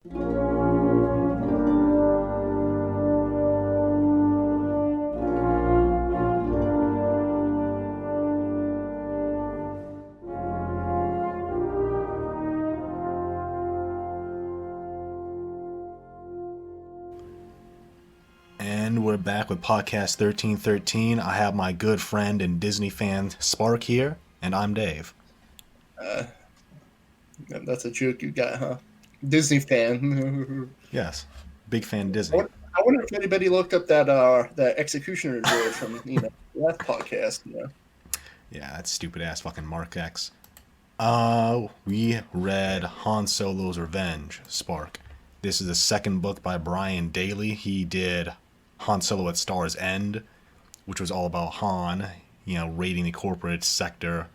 And we're back with podcast 1313. I have my good friend and Disney fan Spark here, and I'm Dave. Uh, that's a joke you got, huh? Disney fan. Yes, big fan of I Disney. wonder I wonder if anybody looked up that executioner droid from last podcast. Yeah, that stupid ass fucking Mark X. We read Han Solo's Revenge, Spark. This is the second book by Brian Daley. He did Han Solo at Star's End, which was all about Han, raiding the corporate sector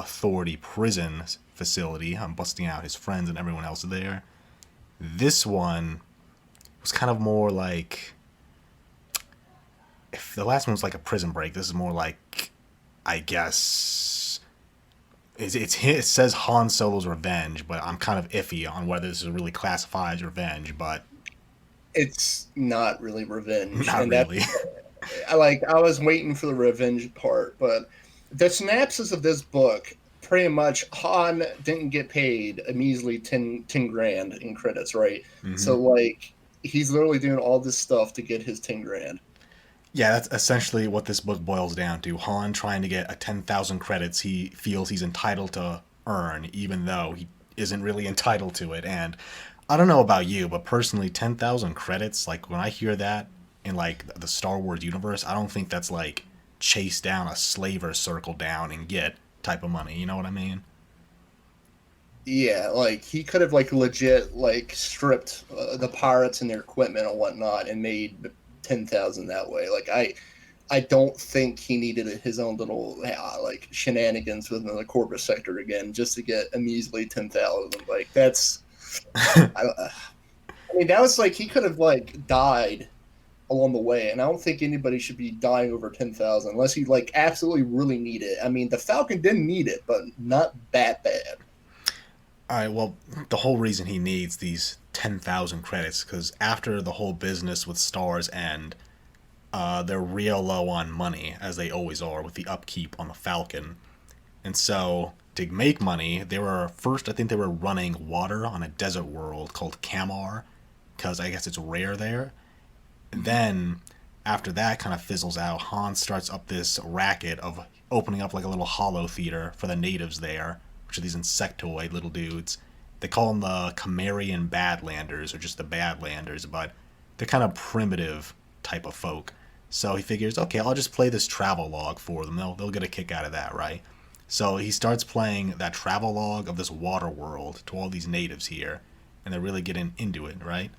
authority prison facility. I'm busting out his friends and everyone else there. This one was kind of more like, if the last one was like a prison break, this is more like, I guess it says Han Solo's Revenge, but I'm kind of iffy on whether this is really classified as revenge. But It's not really revenge, not and really. I was waiting for the revenge part, but the synopsis of this book pretty much Han didn't get paid a measly 10 grand in credits, right? Mm-hmm. So like he's literally doing all this stuff to get his 10 grand. Yeah, that's essentially what this book boils down to. Han trying to get a 10,000 credits he feels he's entitled to earn, even though he isn't really entitled to it. And I don't know about you, but personally, 10,000 credits, like when I hear that in like the Star Wars universe, I don't think that's like chase down a slave or circle down and get type of money. You know what I mean? Yeah, like he could have like legit like stripped the pirates and their equipment and whatnot and made 10,000 that way. I don't think he needed his own little like shenanigans within the corporate sector again just to get a measly 10,000. Like that's I mean that was like he could have like died along the way, and I don't think anybody should be dying over 10,000 unless you like absolutely really need it. I mean the Falcon didn't need it, but not that bad. All right, well, the whole reason he needs these 10,000 credits, because after the whole business with Stars End, they're real low on money, as they always are, with the upkeep on the Falcon. And so, to make money, I think they were running water on a desert world called Kamar, because I guess it's rare there. And then, after that kind of fizzles out, Han starts up this racket of opening up like a little hollow theater for the natives there, which are these insectoid little dudes. They call them the Camarian Badlanders, or just the Badlanders, but they're kind of primitive type of folk. So he figures, okay, I'll just play this travel log for them. They'll get a kick out of that, right? So he starts playing that travel log of this water world to all these natives here, and they're really getting into it, right?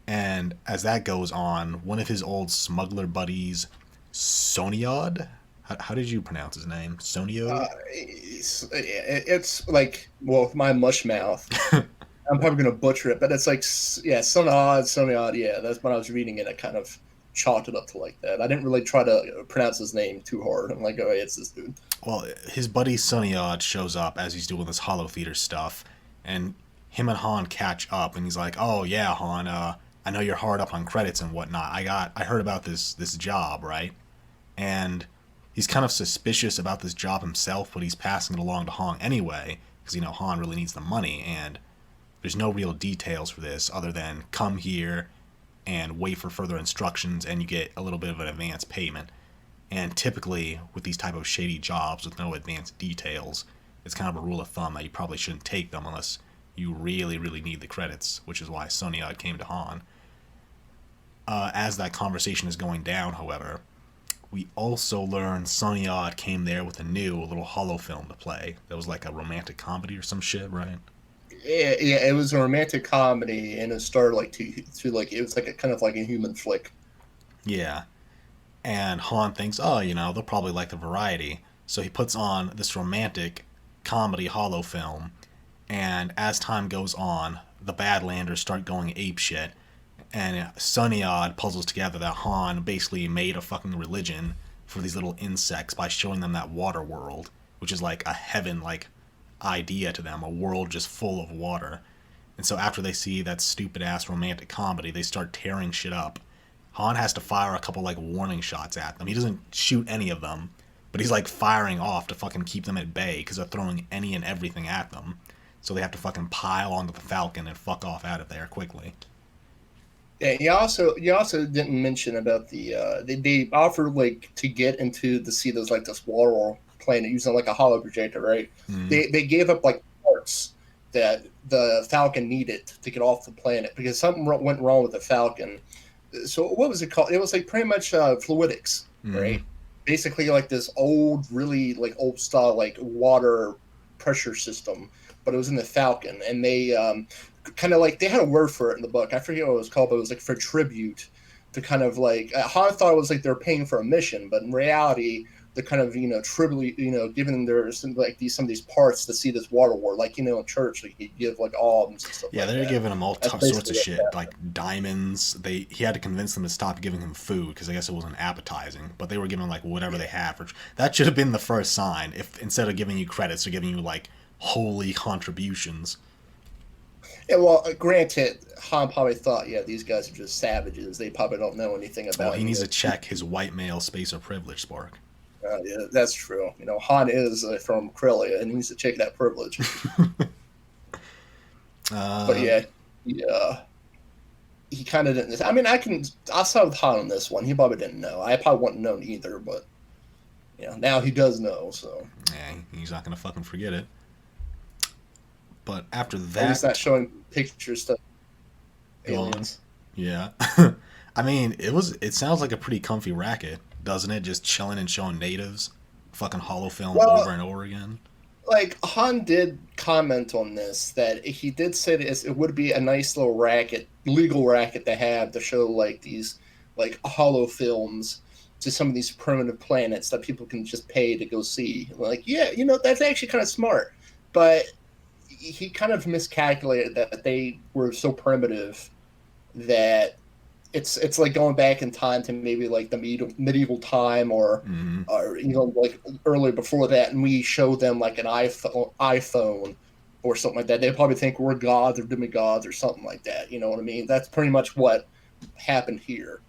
And as that goes on, one of his old smuggler buddies, Soniod, how did you pronounce his name? Soniod? It's like, well, with my mush mouth, I'm probably gonna butcher it, but it's like, yeah, Sonod, yeah. That's when I was reading it. I kind of chalked it up to like that. I didn't really try to pronounce his name too hard. I'm like, oh, yeah, it's this dude. Well, his buddy Soniod shows up as he's doing this hollow theater stuff, and him and Han catch up, and he's like, "Oh yeah, Han, I know you're hard up on credits and whatnot. I heard about this job, right?" And he's kind of suspicious about this job himself, but he's passing it along to Han anyway, because Han really needs the money, and there's no real details for this other than come here and wait for further instructions, and you get a little bit of an advance payment. And typically, with these type of shady jobs with no advanced details, it's kind of a rule of thumb that you probably shouldn't take them unless you really, really need the credits, which is why Soniad came to Han. As that conversation is going down, however, we also learn Soniad came there with a little hollow film to play. That was like a romantic comedy or some shit, right? Yeah, it was a romantic comedy, and it started like to like it was like a kind of like a human flick. Yeah. And Han thinks, oh, they'll probably like the variety. So he puts on this romantic comedy hollow film, and as time goes on, the Badlanders start going apeshit, and Suniad puzzles together that Han basically made a fucking religion for these little insects by showing them that water world, which is like a heaven like idea to them, a world just full of water. And so after they see that stupid ass romantic comedy, they start tearing shit up. Han has to fire a couple like warning shots at them. He doesn't shoot any of them, but he's like firing off to fucking keep them at bay because they're throwing any and everything at them. So they have to fucking pile onto the Falcon and fuck off out of there quickly. Yeah, you also didn't mention about they offered like to get into the sea those like this water planet using like a hollow projector, right? Mm. They gave up like parts that the Falcon needed to get off the planet because something went wrong with the Falcon. So what was it called? It was like pretty much fluidics, Mm. right? Basically like this old, really like old style like water pressure system, but it was in the Falcon, and they kind of like they had a word for it in the book. I forget what it was called, but it was like for tribute to kind of like Han thought it was like they're paying for a mission, but in reality they're kind of tribute giving their some some of these parts to see this water war, like in church like you give like alms and stuff Yeah, like they're that. giving him all That's sorts basically of what shit, that. like diamonds. He had to convince them to stop giving him food because I guess it wasn't appetizing. But they were giving him like whatever they had for. That should have been the first sign. If instead of giving you credits, they're giving you like holy contributions. Yeah, well, granted, Han probably thought, yeah, these guys are just savages. They probably don't know anything Well, about he any needs of to check his white male spacer privilege, Spark. Yeah, that's true. Han is from Corellia, and he needs to check that privilege. But Uh, yeah, he kind of didn't. I mean, I'll start with Han on this one. He probably didn't know. I probably wouldn't known either, but now he does know. So yeah, he's not gonna fucking forget it. But after at least not that, showing pictures to go on. aliens. Yeah. I mean, it sounds like a pretty comfy racket, doesn't it? Just chilling and showing natives fucking hollow film over Well, and over again. like Han did comment on this that he did say that it would be a nice little racket, legal racket to have to show like these like hollow films to some of these primitive planets that people can just pay to go see. Like, yeah, that's actually kind of smart, but he kind of miscalculated that they were so primitive that it's like going back in time to maybe like the medieval time Mm-hmm. or like earlier before that, and we show them like an iPhone or something like that. They probably think we're gods or demigods or something like that. You know what I mean? That's pretty much what happened here.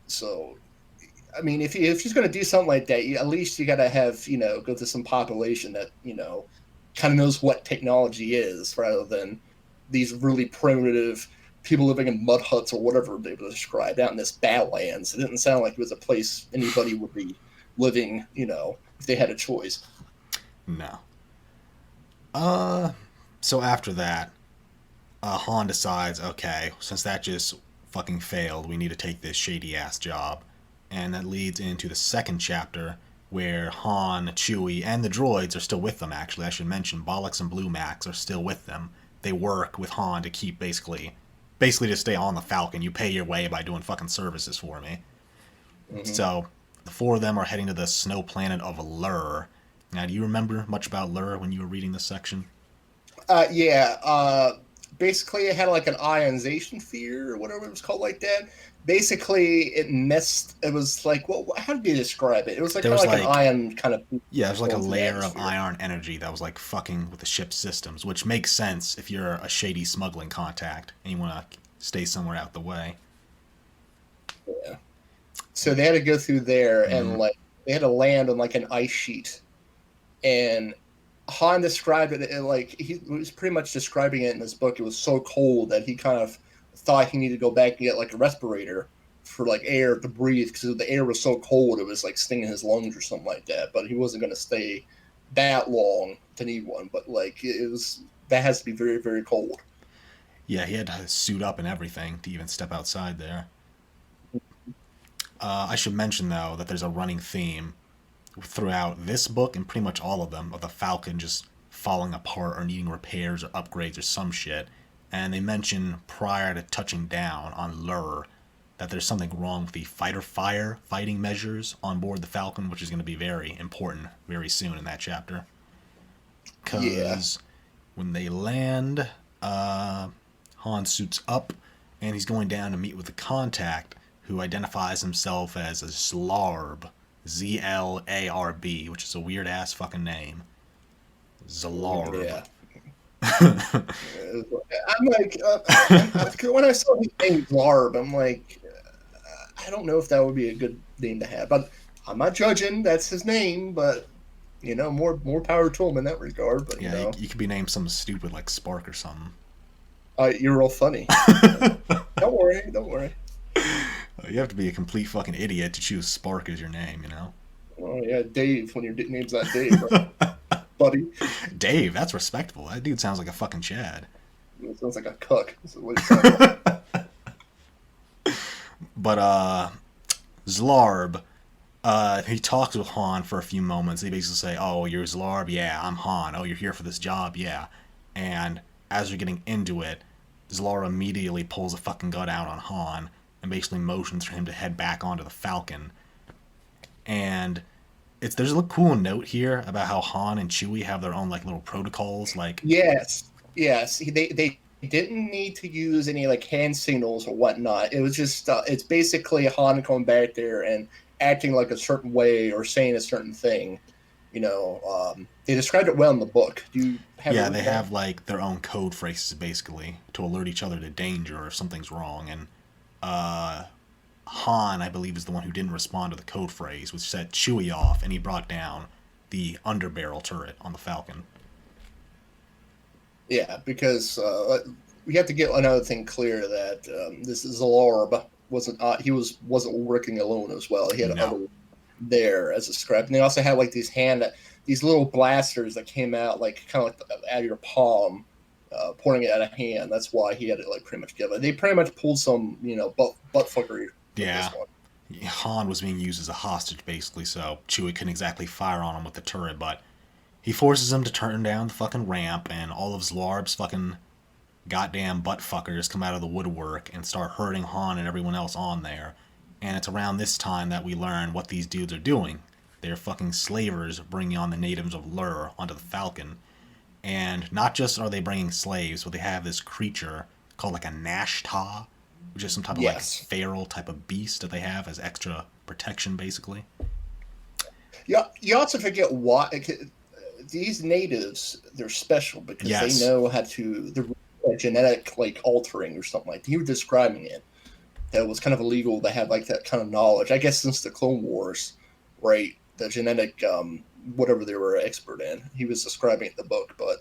So I mean, if she's going to do something like that, at least you got to have go to some population that kind of knows what technology is, rather than these really primitive people living in mud huts or whatever they were described out in this Badlands. It didn't sound like it was a place anybody would be living, if they had a choice. No. Uh, so after that, Han decides, okay, since that just fucking failed, we need to take this shady ass job. And that leads into the second chapter where Han, Chewie, and the droids are still with them, actually. I should mention, Bollocks and Blue Max are still with them. They work with Han to keep basically to stay on the Falcon. You pay your way by doing fucking services for me. Mm-hmm. So the four of them are heading to the snow planet of Lur. Now, do you remember much about Lur when you were reading this section? Yeah. Basically, it had like an ionization sphere or whatever it was called, like that. Basically, it messed. It was like, how did you describe it? It was like There kind of was like an like ion kind of Yeah, there's like a going through the layer of atmosphere. ion energy that was like fucking with the ship's systems, which makes sense if you're a shady smuggling contact and you want to stay somewhere out the way. Yeah. So they had to go through there, Mm-hmm. and like they had to land on like an ice sheet, and Han described it like he was pretty much describing it in his book. It was so cold that he kind of thought he needed to go back and get like a respirator for like air to breathe because the air was so cold it was like stinging his lungs or something like that. But he wasn't going to stay that long to need one. But like it was that has to be very very cold. Yeah, he had to suit up and everything to even step outside there. I should mention though that there's a running theme throughout this book and pretty much all of them of the Falcon just falling apart or needing repairs or upgrades or some shit. And they mention prior to touching down on Lur that there's something wrong with the fighter fire fighting measures on board the Falcon, which is going to be very important very soon in that chapter. Yeah, Because when they land, Han suits up and he's going down to meet with the contact who identifies himself as a Zlarb. Zlarb, which is a weird ass fucking name. Zlarb. yeah. I'm like, when I saw his name Larb, I'm like, I don't know if that would be a good name to have. But I'm not judging. That's his name, but more power to him in that regard. But Yeah, you could be named something stupid like Spark or something. you're real funny. Don't worry, don't worry. You have to be a complete fucking idiot to choose Spark as your name, you know? Oh yeah, Dave. When your name's not Dave, right? Buddy. Dave, that's respectable. That dude sounds like a fucking Chad. It sounds like a cuck. This is what he sounds like. But Zlarb, he talks with Han for a few moments. They basically say, "Oh, you're Zlarb? Yeah, I'm Han. Oh, you're here for this job? Yeah." And as they're getting into it, Zlarb immediately pulls a fucking gun out on Han and basically motions for him to head back onto the Falcon. And there's a cool note here about how Han and Chewie have their own like little protocols. Like, Yes, yes. They didn't need to use any like hand signals or whatnot. It was just it's basically Han going back there and acting like a certain way or saying a certain thing. They described it well in the book. Do you have yeah, it they written down? have like their own code phrases basically to alert each other to danger or if something's wrong. And Han, I believe, is the one who didn't respond to the code phrase, which set Chewie off, and he brought down the underbarrel turret on the Falcon. Yeah, because we have to get another thing clear that this is Zalorb wasn't working alone as well. He had No. other there as a script, and they also had like these little blasters that came out like kind of like out of your palm, pointing it at a hand. That's why he had to like pretty much give it. They pretty much pulled some butt fuckery with Yeah. this one. Han was being used as a hostage, basically, so Chewie couldn't exactly fire on him with the turret, but he forces him to turn down the fucking ramp, and all of Zlarb's fucking goddamn butt fuckers come out of the woodwork and start hurting Han and everyone else on there. And it's around this time that we learn what these dudes are doing. They're fucking slavers bringing on the natives of Lur onto the Falcon. And not just are they bringing slaves, but they have this creature called like a Nashta, which is some type of like Yes. feral type of beast that they have as extra protection, basically. Yeah. You also forget why these natives they're special because they Yes. know how to. They're genetic like altering or something like that. You were describing it. That was kind of illegal to have like that kind of knowledge. I guess since the Clone Wars, right? The genetic whatever they were expert in. He was describing it in the book, but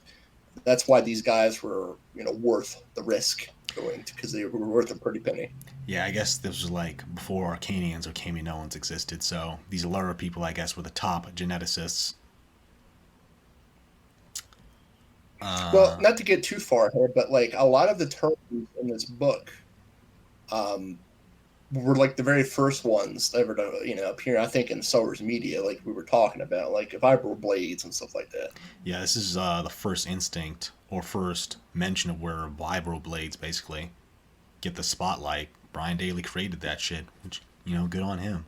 that's why these guys were worth the risk going because they were worth a pretty penny. Yeah, I guess this was like before Arcanians or Kaminoans existed, so these Lura people, I guess, were the top geneticists. Well, not to get too far ahead, but like a lot of the terms in this book um, were like the very first ones ever to appear. I think in Star Wars media, like we were talking about, like vibro blades and stuff like that. Yeah, this is the first instinct or first mention of where vibroblades basically get the spotlight. Brian Daley created that shit, which, good on him.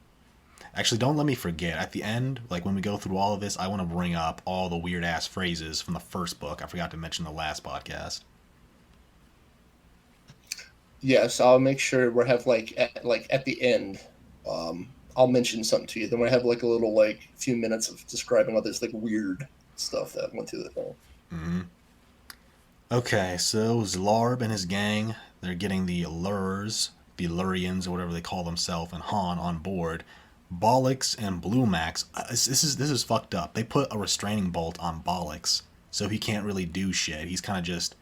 Actually, don't let me forget. At the end, like when we go through all of this, I want to bring up all the weird ass phrases from the first book. I forgot to mention the last podcast. Yes, I'll make sure we have at the end. I'll mention something to you. Then we have like a little like few minutes of describing all this like weird stuff that went through the thing. Mm-hmm. Okay, so Zlarb and his gang, they're getting the Lurs, the Lurians, or whatever they call themselves, and Han on board. Bollix and Blue Max, this is fucked up. They put a restraining bolt on Bollix, so he can't really do shit. He's kind of just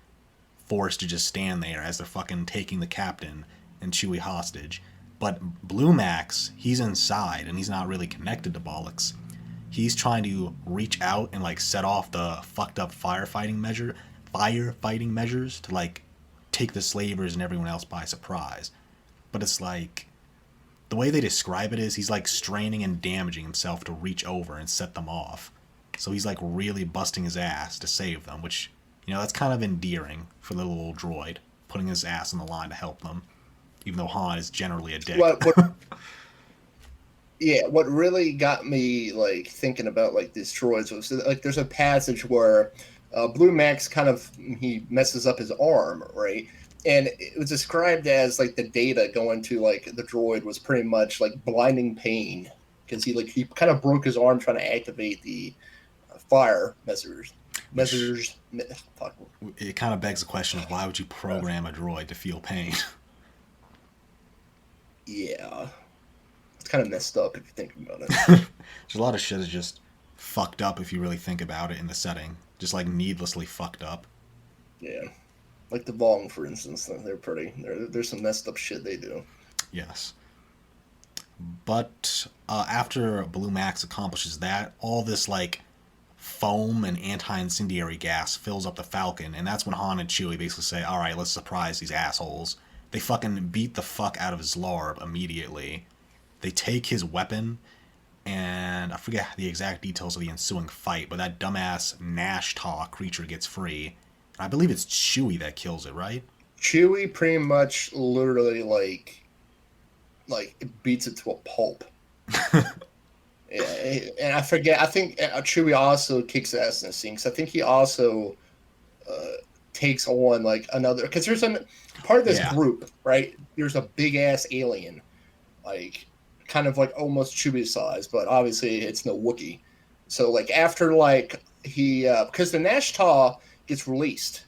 forced to just stand there as they're fucking taking the captain and Chewie hostage. But Blue Max, he's inside and he's not really connected to Bollix. He's trying to reach out and like set off the fucked up firefighting measures to like take the slavers and everyone else by surprise. But it's like the way they describe it is he's like straining and damaging himself to reach over and set them off. So he's like really busting his ass to save them, which, that's kind of endearing for the little droid, putting his ass on the line to help them, even though Han is generally a dick. Yeah, what really got me like thinking about like these droids was like there's a passage where Blue Max he messes up his arm, right? And it was described as like the data going to like the droid was pretty much like blinding pain because he kind of broke his arm trying to activate the fire measures. Which Measures. Fuck. it kind of begs the question of why would you program a droid to feel pain? Yeah, it's kind of messed up if you think about it. There's a lot of shit is just fucked up if you really think about it in the setting. Just like needlessly fucked up. Yeah, like the Vong, for instance, they're pretty. There's some messed up shit they do. Yes. But after Blue Max accomplishes that, all this like foam and anti-incendiary gas fills up the Falcon, and that's when Han and Chewie basically say, "All right, let's surprise these assholes." They fucking beat the fuck out of his larb immediately. They take his weapon, and I forget the exact details of the ensuing fight, but that dumbass Nash Taw creature gets free. I believe it's Chewie that kills it, right? Chewie pretty much literally like it beats it to a pulp. Yeah, and I forget. I think Chewie also kicks ass in the scene because I think he also takes on like another because there's a part of this Yeah. group, right? There's a big ass alien, like kind of like almost Chewie size, but obviously it's no Wookiee. So like after like he because the Nashta gets released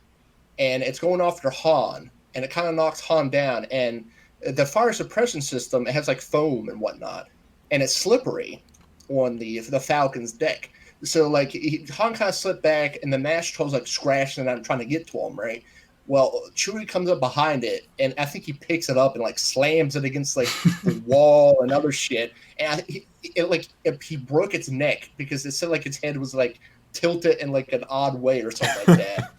and it's going after Han and it kind of knocks Han down and the fire suppression system it has like foam and whatnot and it's slippery on the Falcon's deck. So like Han kind of slipped back and the Nashta's like scratching and I'm trying to get to him, right? Well, Chewie comes up behind it, and I think he picks it up and like slams it against like the wall and other shit. And he broke its neck because it said like its head was like tilted in like an odd way or something like that.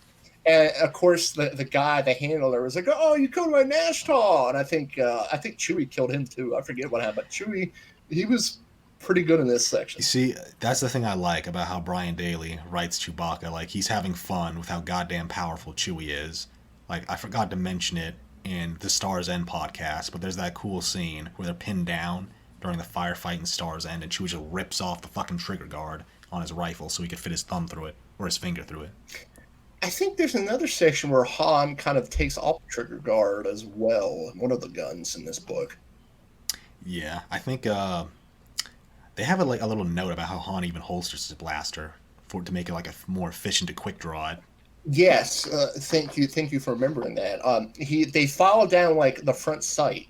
And of course, the guy, the handler, was like, "Oh, you killed my Nashtal," and I think Chewie killed him too. I forget what happened. But Chewie, he was pretty good in this You section. see, that's the thing I like about how Brian Daley writes Chewbacca. Like, he's having fun with how goddamn powerful Chewie is. Like, I forgot to mention it in the Star's End podcast, but there's that cool scene where they're pinned down during the firefight in Star's End, and Chewie just rips off the fucking trigger guard on his rifle so he could fit his thumb through it, or his finger through it. I think there's another section where Han kind of takes off the trigger guard as well. One of the guns in this book. Yeah, I think they have like a little note about how Han even holsters his blaster for to make it like a more efficient to quick draw it. Yes, thank you for remembering that. They follow down like the front sight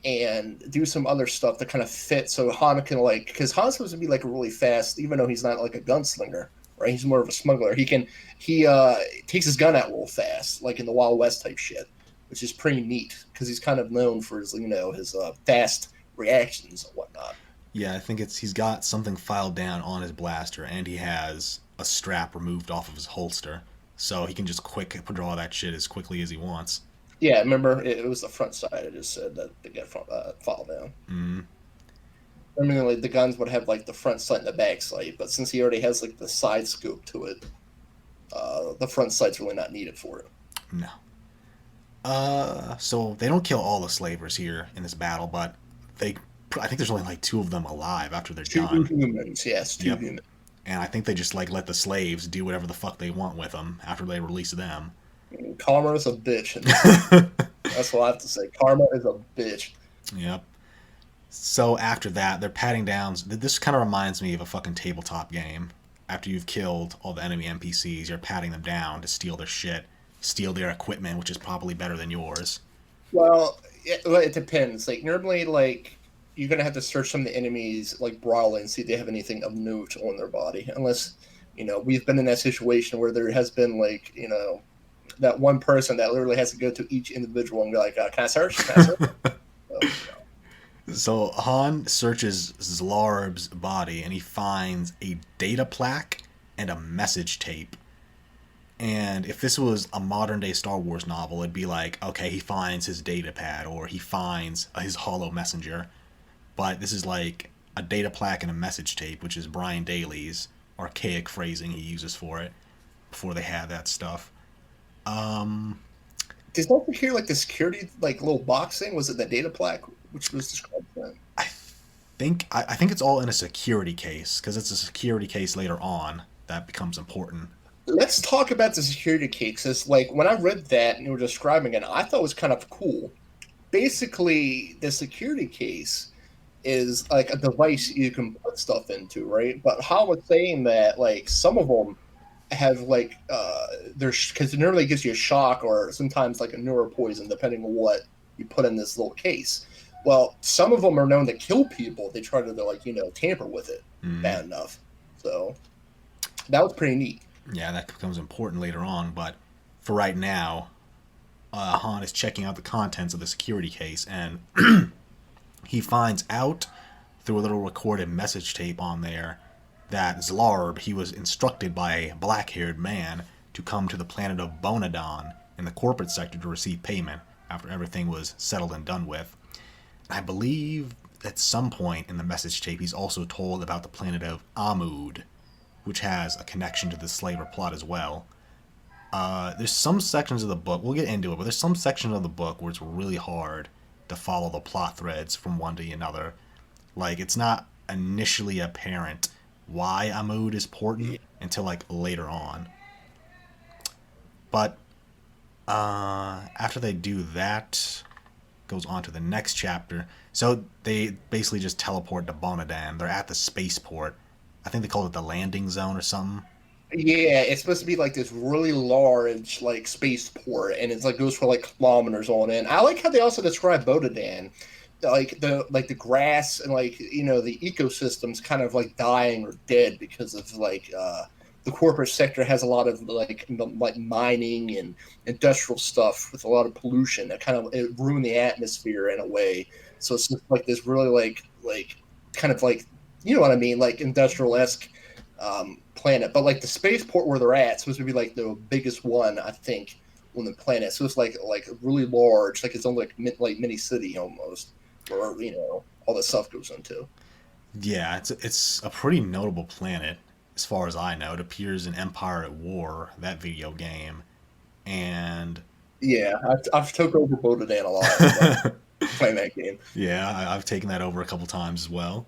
and do some other stuff to kind of fit so Han can like because Han's supposed to be like really fast, even though he's not like a gunslinger, right? He's more of a smuggler. He takes his gun out real fast, like in the Wild West type shit, which is pretty neat because he's kind of known for his his fast reactions and whatnot. Yeah, I think it's he's got something filed down on his blaster, and he has a strap removed off of his holster, so he can just quick draw that shit as quickly as he wants. Yeah, remember it was the front side. I just said that they got fall down. Mm. I mean, like the guns would have like the front sight and the back sight, but since he already has like the side scope to it, the front sight's really not needed for it. No. So they don't kill all the slavers here in this battle, but they, I think there's only like two of them alive after they're Two done. humans, yes, two Yep. humans. And I think they just like let the slaves do whatever the fuck they want with them after they release them. Karma is a bitch. That's what I have to say. Karma is a bitch. Yep. So after that, they're patting down. This kind of reminds me of a fucking tabletop game. After you've killed all the enemy NPCs, you're patting them down to steal their shit, steal their equipment, which is probably better than yours. Well, it depends. Like normally, like you're gonna have to search some of the enemies like broadly and see if they have anything of note on their body, unless we've been in that situation where there has been like that one person that literally has to go to each individual and be like, "Can I search? Can I search?" So, So Han searches Zlarb's body and he finds a data plaque and a message tape. And if this was a modern day Star Wars novel, it'd be like, okay, he finds his data pad or he finds his hollow messenger. But this is like a data plaque and a message tape, which is Brian Daley's archaic phrasing he uses for it before they had that stuff. Does that appear like the security like little box thing? Was it the data plaque which was described then? I think it's all in a security case because it's a security case later on that becomes important. Let's talk about the security cases. Like when I read that and you were describing it, I thought it was kind of cool. Basically, the security case is like a device you can put stuff into, right? But how was saying that like some of them have like there's because it normally gives you a shock or sometimes like a neuropoison depending on what you put in this little case. Well, some of them are known to kill people. They try to like tamper with it Mm, bad enough. So that was pretty neat. yeah, that becomes important later on, but for right now, Han is checking out the contents of the security case, and he finds out through a little recorded message tape on there that Zlarb, he was instructed by a black-haired man to come to the planet of Bonadon in the corporate sector to receive payment after everything was settled and done with. I believe at some point in the message tape he's also told about the planet of Amud, which has a connection to the slaver plot as well. There's some sections of the book, we'll get into it, but there's some sections of the book where it's really hard to follow the plot threads from one to another. Like, it's not initially apparent why Amud is important until, like, later on. But after they do that, goes on to the next chapter. So they basically just teleport to Bonadan. They're at the spaceport. I think they call it the landing zone or something. Yeah, it's supposed to be like this really large like spaceport, and it's like goes for like kilometers on end. I like how they also describe Bodadan, like the grass and like the ecosystems kind of like dying or dead because of like the corporate sector has a lot of like mining and industrial stuff with a lot of pollution that kind of it ruined the atmosphere in a way. So it's just like this really like kind of like what I mean, like industrial esque planet. But like the spaceport where they're at, supposed to be like the biggest one, I think, on the planet. So it's like really large, like its own like mini city almost, where all this stuff goes into. Yeah, it's a pretty notable planet as far as I know. It appears in Empire at War, that video game, and Yeah, I've took over Bodadan a lot playing that game. yeah, I've taken that over a couple times as well.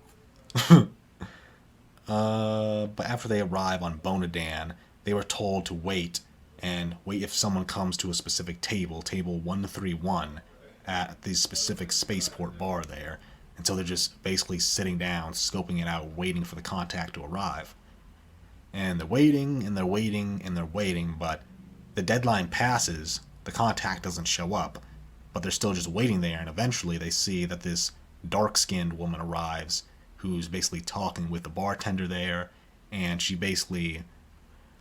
But after they arrive on Bonadan, they were told to wait if someone comes to a specific table 131, at the specific spaceport bar there. And so they're just basically sitting down, scoping it out, waiting for the contact to arrive. And they're waiting, and they're waiting, and they're waiting, but the deadline passes, the contact doesn't show up, but they're still just waiting there, and eventually they see that this dark skinned woman arrives who's basically talking with the bartender there, and she basically,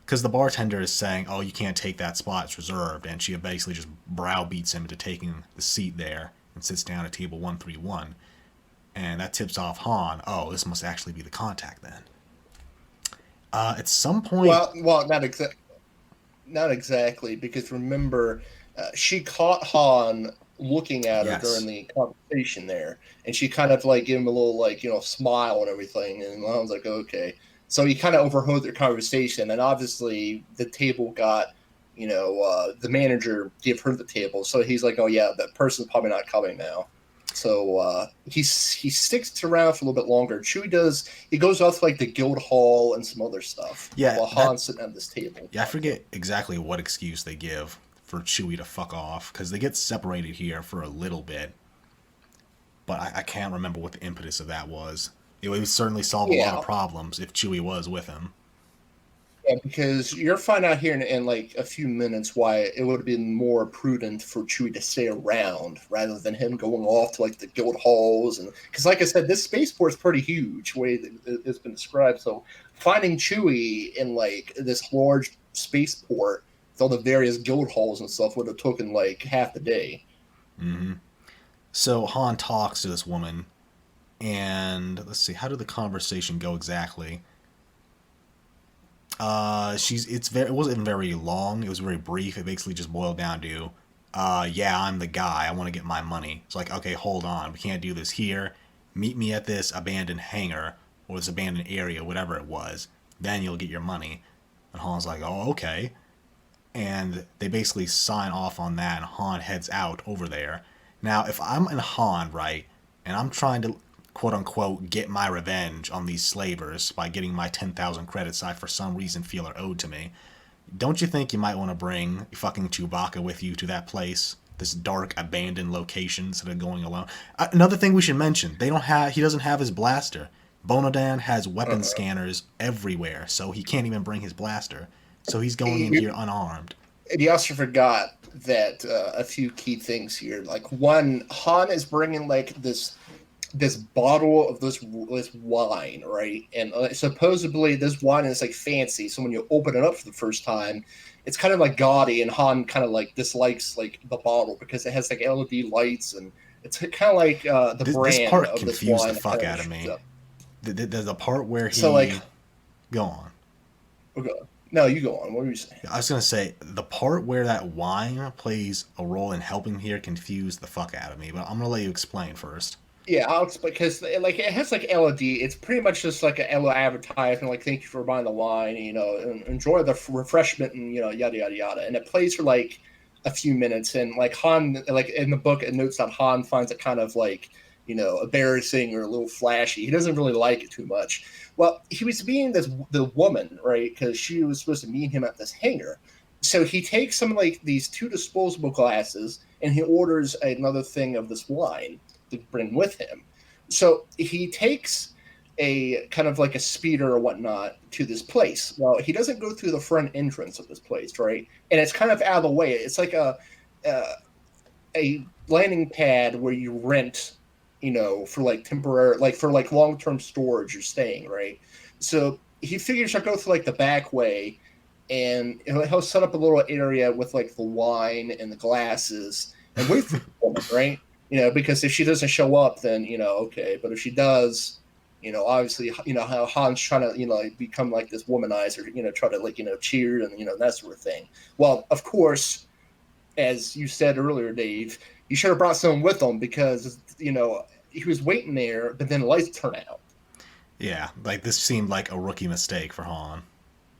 because the bartender is saying, "Oh, you can't take that spot; it's reserved," and she basically just browbeats him into taking the seat there and sits down at table 131, and that tips off Han. Oh, this must actually be the contact then. At some point, Well, not exactly, because remember, she caught Han looking at her yes, during the conversation there, and she kind of like gave him a little like smile and everything, and Han's like, okay. So he kind of overheard their conversation, and obviously the table got, the manager gave her the table, so he's like, oh yeah, that person's probably not coming now. So he sticks around for a little bit longer. Chewie does. He goes off to, like the guild hall and some other stuff yeah, while that Han's sitting at this table yeah, I talking. forget exactly what excuse they give for Chewie to fuck off because they get separated here for a little bit, but I can't remember what the impetus of that was. It would certainly solve a lot of Yeah, problems if Chewie was with him. yeah, because you're find out here in like a few minutes why it would have been more prudent for Chewie to stay around rather than him going off to like the guild halls and because like I said, this spaceport's pretty huge way that it's been described. So finding Chewie in like this large spaceport with all the various guild halls and stuff would have taken like half the day. Hmm. So Han talks to this woman, and let's see, how did the conversation go exactly? It wasn't very long. It was very brief. It basically just boiled down to, yeah, I'm the guy. I want to get my money. It's like, okay, hold on. We can't do this here. Meet me at this abandoned hangar or this abandoned area, whatever it was. Then you'll get your money. And Han's like, oh, okay. And they basically sign off on that, and Han heads out over there. Now, if I'm in Han, right, and I'm trying to quote unquote get my revenge on these slavers by getting my 10,000 credits I for some reason feel are owed to me, don't you think you might want to bring fucking Chewbacca with you to that place? This dark, abandoned location instead of going alone. Another thing we should mention: he doesn't have his blaster. Bonodan has weapon Uh-huh. scanners everywhere, so he can't even bring his blaster. So he's going in You, here unarmed. you also forgot that a few key things here. Like one, Han is bringing like this bottle of this wine, right? And supposedly this wine is like fancy. So when you open it up for the first time, it's kind of like gaudy, and Han kind of like dislikes like the bottle because it has like LED lights, and it's kind of like the This brand part of this confused the wine that fuck kind of out of shows me. up. There's the part where So like, he go on. okay, no, you go on. What were you saying? I was gonna say the part where that wine plays a role in helping here confused the fuck out of me, but I'm gonna let you explain first. Yeah, I'll explain because like it has like LED. It's pretty much just like a LED advertisement. Like, thank you for buying the wine. You know, and enjoy the refreshment, and yada yada yada. And it plays for like a few minutes. And like Han, like in the book, it notes that Han finds it kind of like embarrassing or a little flashy. He doesn't really like it too much. Well, he was meeting the woman, right? Because she was supposed to meet him at this hangar. So he takes some like these two disposable glasses, and he orders another thing of this wine to bring with him. So he takes a kind of like a speeder or whatnot to this place. Well, he doesn't go through the front entrance of this place, right? And it's kind of out of the way. It's like a, a landing pad where you rent, for like temporary, like for like long term storage or staying, right? So he figures I'll go through like the back way, and he'll set up a little area with like the wine and the glasses and wait for the woman, right? Because if she doesn't show up, then okay. But if she does, obviously, how Han's trying to, like, become like this womanizer, try to like, cheer and that sort of thing. Well, of course, as you said earlier, Dave, you should have brought someone with him because he was waiting there, but then the lights turn out. Yeah, like this seemed like a rookie mistake for Han.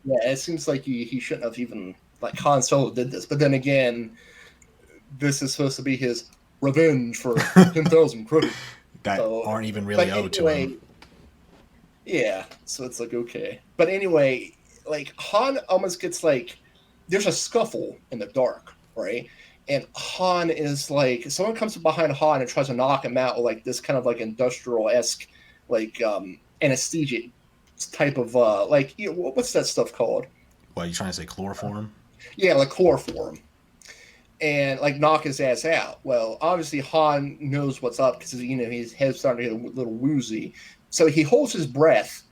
Yeah, it seems like he shouldn't have even like Han Solo did this, but then again, this is supposed to be his revenge for 10,000 credits. That So, aren't even really but owed to him. anyway, yeah. So it's like okay, but anyway, like Han almost gets like there's a scuffle in the dark, right? And Han is like someone comes behind Han and tries to knock him out with like this kind of like industrial esque like anesthesia type of like what's that stuff called? What, are you trying to say chloroform? Yeah, like chloroform, and like knock his ass out. Well, obviously Han knows what's up because his head's starting to get a little woozy, so he holds his breath,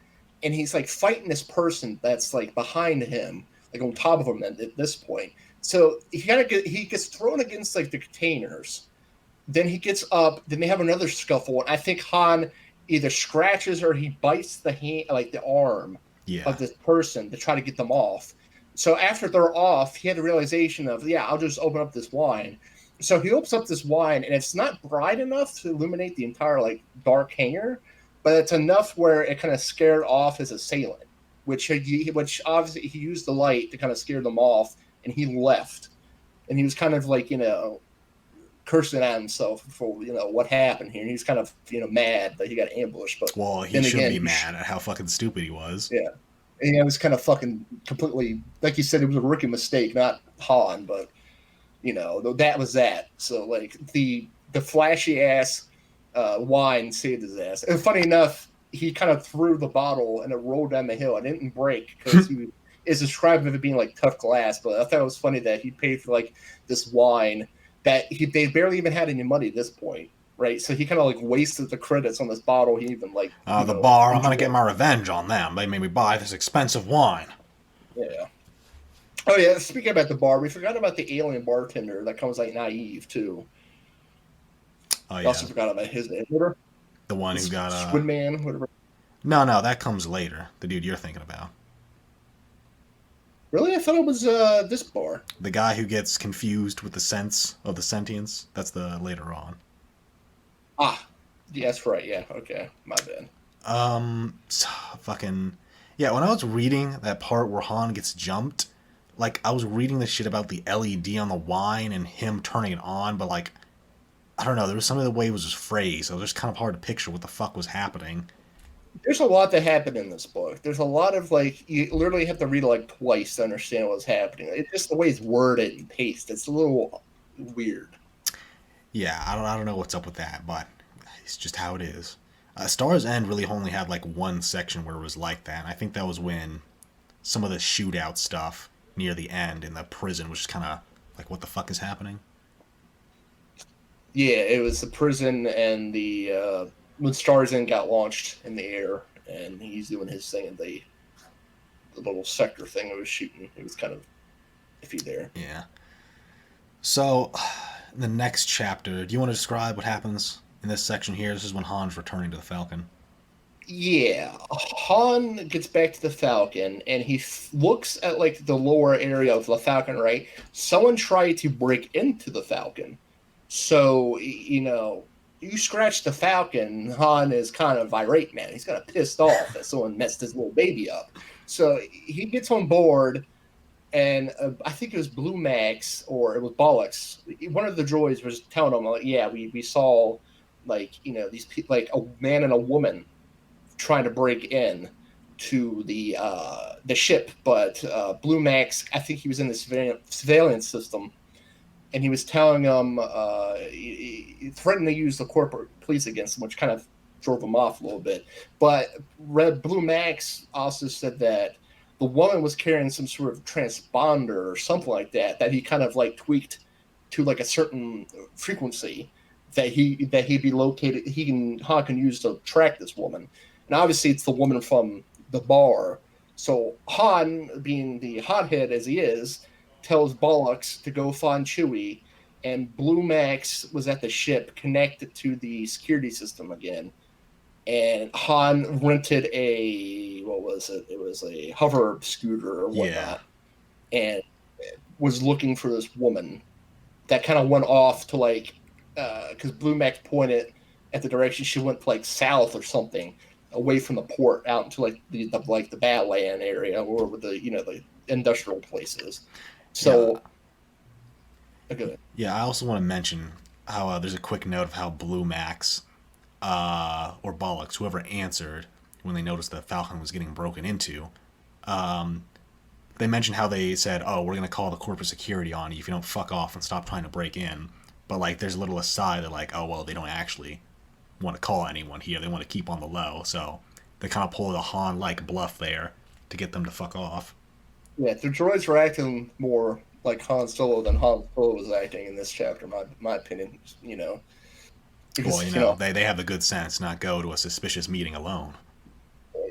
and he's like fighting this person that's like behind him, like on top of him at this point. So he gets thrown against like the containers. Then he gets up. Then they have another scuffle, and I think Han either scratches or he bites the hand, like the arm Yeah. of this person to try to get them off. So after they're off, he had a realization of, yeah, I'll just open up this wine. So he opens up this wine, and it's not bright enough to illuminate the entire like dark hangar, but it's enough where it kind of scared off his assailant, which obviously he used the light to kind of scare them off, and he left. And he was kind of like cursing at himself for what happened here. And he was kind of mad that he got ambushed, but Well, he then should again, be mad at how fucking stupid he was. yeah. And it was kind of fucking completely, like you said, it was a rookie mistake, not Han, but that was that. So like the flashy ass wine saved his ass. And funny enough, he kind of threw the bottle and it rolled down the hill. It didn't break because he is described as it being like tough glass. But I thought it was funny that he paid for like this wine that they barely even had any money at this point. Right, so he kind of like wasted the credits on this bottle. He even like The bar, I'm gonna get my revenge on them. They made me buy this expensive wine. yeah. Oh yeah. Speaking about the bar, we forgot about the alien bartender that comes like naive too. Oh We yeah, also forgot about his name. Whatever. the one who got Squid Man, whatever. No, that comes later. The dude you're thinking about. Really, I thought it was this bar. The guy who gets confused with the sense of the sentience. That's the later on. Ah, yeah, that's right. Yeah, okay, my bad. Fucking yeah. When I was reading that part where Han gets jumped, like I was reading the shit about the LED on the wine and him turning it on, but like I don't know, there was some of the way it was just phrased. So it was just kind of hard to picture what the fuck was happening. There's a lot that happened in this book. There's a lot of like you literally have to read it like twice to understand what's happening. It's just the way it's worded and paced. It's a little weird. Yeah, I don't know what's up with that, but it's just how it is. Star's End really only had like one section where it was like that. And I think that was when some of the shootout stuff near the end in the prison, which is kind of like, what the fuck is happening? Yeah, it was the prison and the when Starzan got launched in the air, and he's doing his thing in the little sector thing I was shooting. It was kind of iffy there. Yeah. So, the next chapter, do you want to describe what happens in this section here? This is when Han's returning to the Falcon. Yeah, Han gets back to the Falcon, and he looks at like the lower area of the Falcon. Right, someone tried to break into the Falcon, so you scratch the Falcon. Han is kind of irate, man. He's kind of pissed off that someone messed his little baby up. So he gets on board, and I think it was Blue Max or it was Bollocks. One of the droids was telling him, like, yeah, we saw these like a man and a woman trying to break in to the ship, but Blue Max, I think he was in the surveillance system, and he was telling them he threatened to use the corporate police against him, which kind of drove him off a little bit. But Blue Max also said that the woman was carrying some sort of transponder or something like that he kind of like tweaked to like a certain frequency that he'd be located. Han can use to track this woman. And obviously, it's the woman from the bar. So Han, being the hothead as he is, tells Bollocks to go find Chewie. And Blue Max was at the ship, connected to the security system again. And Han rented what was it? It was a hover scooter or whatnot. Yeah. And was looking for this woman. That kind of went off to like, because Blue Max pointed at the direction she went to like south or something, away from the port out into like the Badland area or with the industrial places. So, yeah. Yeah, I also want to mention how there's a quick note of how Blue Max or Bollocks, whoever answered when they noticed the Falcon was getting broken into, they mentioned how they said, "Oh, we're gonna call the corporate security on you if you don't fuck off and stop trying to break in." But like, there's a little aside that like, "Oh well, they don't actually want to call anyone here. They want to keep on the low." So they kind of pull the Han-like bluff there to get them to fuck off. Yeah, the droids were acting more like Han Solo than Han Solo was acting in this chapter, my opinion. Because, they have the good sense not go to a suspicious meeting alone.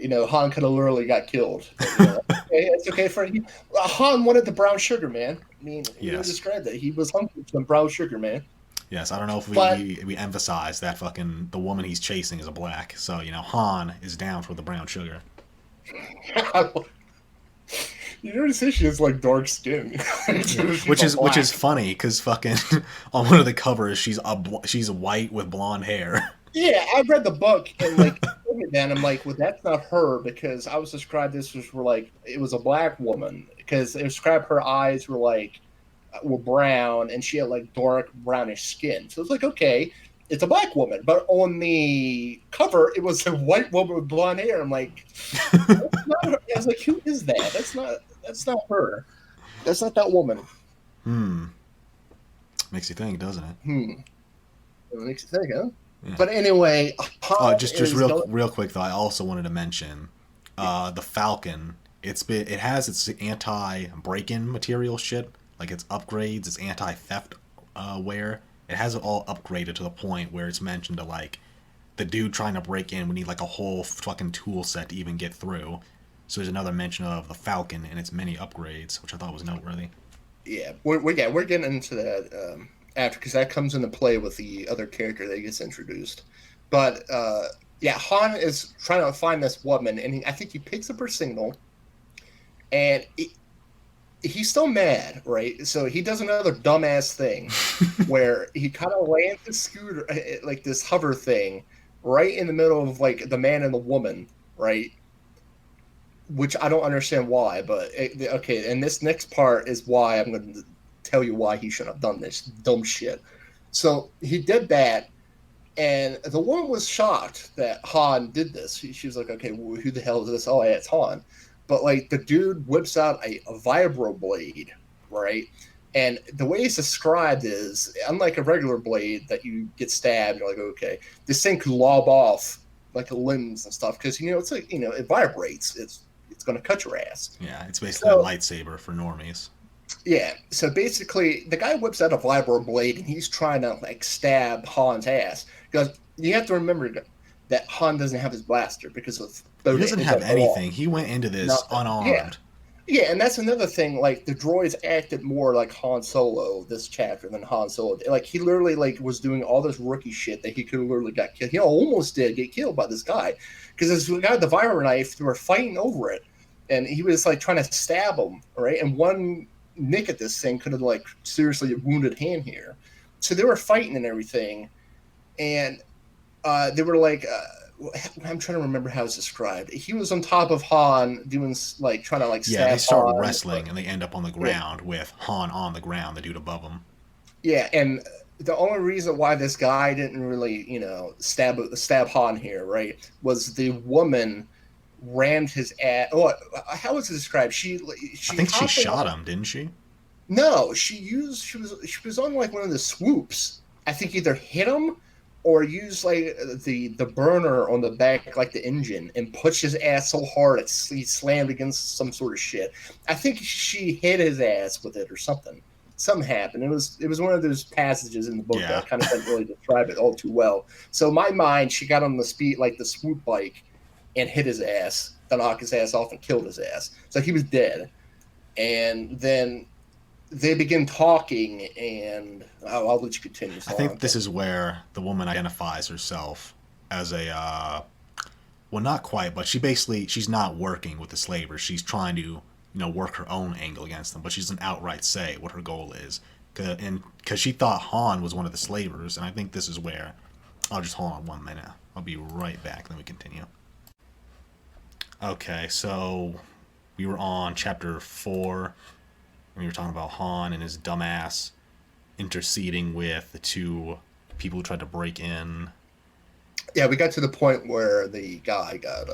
Han could have literally got killed. But, it's okay for him. Han wanted the brown sugar, man. I mean, you described that. He was hungry for some brown sugar, man. Yes, I don't know if we emphasize that fucking the woman he's chasing is a black. So, Han is down for the brown sugar. You notice she has like dark skin, which is funny because fucking on one of the covers she's white with blonde hair. Yeah, I read the book and like then I'm like, well, that's not her because I was described this as it was a black woman because it described her eyes were brown and she had like dark brownish skin. So it's like, okay, it's a black woman, but on the cover it was a white woman with blonde hair. I'm like, that's not her. I was like, who is that? That's not her. That's not that woman. Makes you think, doesn't it? It makes you think, huh? Yeah. But anyway, just real quick though, I also wanted to mention the Falcon. It has its anti break-in material shit, like its upgrades, its anti-theft wear. It has it all upgraded to the point where it's mentioned to like the dude trying to break in would need like a whole fucking tool set to even get through. So there's another mention of the Falcon and its many upgrades, which I thought was noteworthy. Yeah, we're getting into that after because that comes into play with the other character that gets introduced. But Han is trying to find this woman, and I think he picks up her signal, and he's still mad, right? So he does another dumbass thing where he kind of lands his scooter, like this hover thing, right in the middle of like the man and the woman, right? Which I don't understand why, but okay. And this next part is why I'm going to tell you why he shouldn't have done this dumb shit. So he did that, and the woman was shocked that Han did this. She was like, okay, well, who the hell is this? Oh, yeah, it's Han. But like the dude whips out a vibro blade, right? And the way it's described is, unlike a regular blade that you get stabbed, you're like, okay, this thing could lob off like limbs and stuff because it's like it vibrates. it's going to cut your ass. Yeah, it's basically a So lightsaber for normies. yeah, so basically the guy whips out a vibro blade and he's trying to like stab Han's ass because you have to remember that Han doesn't have his blaster because of He Boda doesn't is have at all. anything. He went into this Nothing. Yeah. unarmed. Yeah, and that's another thing. Like the droids acted more like Han Solo this chapter than Han Solo. Like he literally like was doing all this rookie shit that he could have literally got killed. He almost did get killed by this guy because this guy with the vibro knife, they were fighting over it, and he was like trying to stab him, right? And one nick at this thing could have like seriously wounded Han here. So they were fighting and everything, and they were like. I'm trying to remember how it's described. He was on top of Han, doing like trying to like Yeah, they stab start Han. wrestling and they end up on the ground with Han on the ground, the dude above him. Yeah, and the only reason why this guy didn't really, stab Han here, right, was the woman rammed his ass. Oh, how was it described? I She think she hopped shot on. him, didn't she? No, she was on like one of the swoops. I think either hit him or used like the burner on the back, like the engine, and pushed his ass so hard he slammed against some sort of shit. I think she hit his ass with it or something. Something happened. It was one of those passages in the book Yeah. that kind of doesn't really describe it all too well. So in my mind, she got on the speed like the swoop bike and hit his ass, to knock his ass off and killed his ass. So he was dead. And then they begin talking, and I'll let you continue. I So think this is where the woman identifies herself as a, well, not quite, but she's not working with the slavers. She's trying to, work her own angle against them, but she doesn't outright say what her goal is. Because she thought Han was one of the slavers, and I think this is where, I'll just hold on 1 minute. I'll be right back, then we continue. Okay, so we were on chapter 4. We were talking about Han and his dumbass interceding with the two people who tried to break in. yeah, we got to the point where the guy got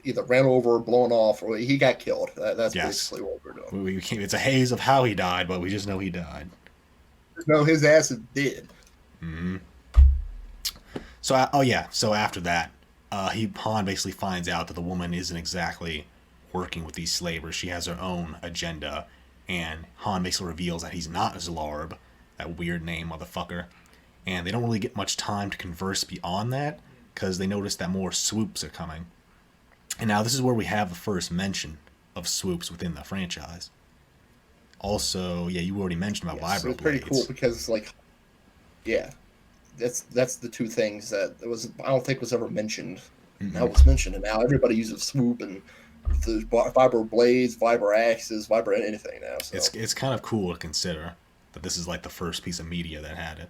either ran over, blown off, or he got killed. That's Yes. basically what we're doing. It's a haze of how he died, but we just know he died. No, his ass is dead. Hmm. So, oh yeah. So after that, Han basically finds out that the woman isn't exactly working with these slavers. She has her own agenda, and Han basically reveals that he's not Zlarb, that weird name motherfucker. And they don't really get much time to converse beyond that because they notice that more swoops are coming. And now this is where we have the first mention of swoops within the franchise. Also, yeah, you already mentioned about Yeah, so vibro it's pretty blades. cool because, like, yeah, that's the two things that it was. I don't think was ever mentioned. Now Mm-mm. it's mentioned, and now everybody uses swoop and the vibro blades, vibro axes, vibro anything now. So It's kind of cool to consider that this is like the first piece of media that had it,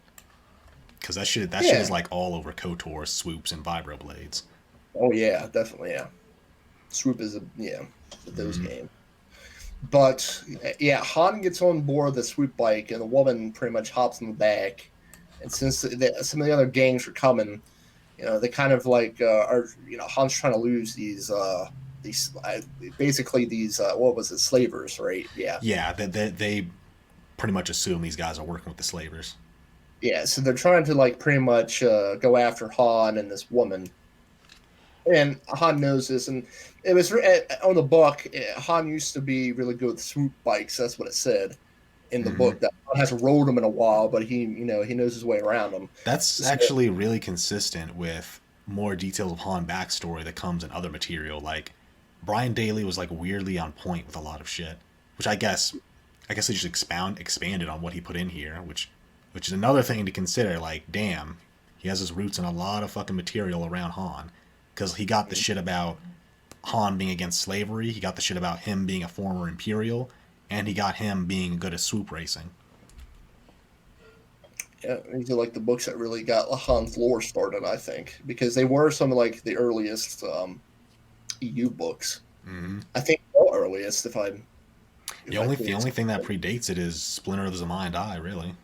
because that shit yeah, is like all over KOTOR, swoops, and vibro blades. oh yeah, definitely yeah. Swoop is those Mm-hmm. game. But yeah, Han gets on board the swoop bike, and the woman pretty much hops in the back. And since some of the other gangs are coming, they kind of like are Han's trying to lose these basically these what was it, slavers, right? Yeah, Yeah, they pretty much assume these guys are working with the slavers. yeah. So they're trying to like pretty much go after Han and this woman, and Han knows this, and it was on the book. Han used to be really good with swoop bikes. That's what it said in the Hmm. book. That Han hasn't rode them in a while, but he knows his way around them. That's So, actually really consistent with more details of Han backstory that comes in other material. Like Brian Daley was like weirdly on point with a lot of shit, which I guess they just expanded on what he put in here, which is another thing to consider. Like, damn, he has his roots in a lot of fucking material around Han, because he got the shit about Han being against slavery, he got the shit about him being a former Imperial, and he got him being good at swoop racing. yeah, these are like the books that really got Han's lore started, I think, because they were some of like the earliest EU books. Hmm. I think the earliest, The if I only the please. only thing that predates it is Splinter of the Mind Eye, really.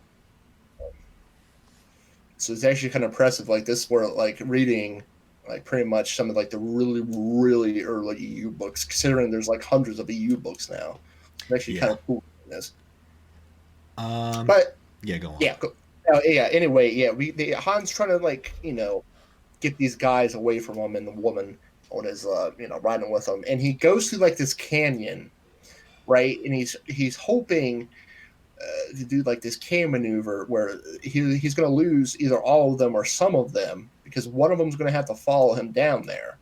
So it's actually kind of impressive. Like this, were like reading like pretty much some of like the really really early EU books, considering there's like hundreds of EU books now. It's actually kind Yeah. of cool. This, Um. but Yeah. Go on. yeah, yeah. Anyway, yeah, Han's trying to like get these guys away from him and the woman, riding with him, and he goes through like this canyon, right? And he's hoping to do like this K maneuver where he's going to lose either all of them or some of them because one of them's going to have to follow him down there,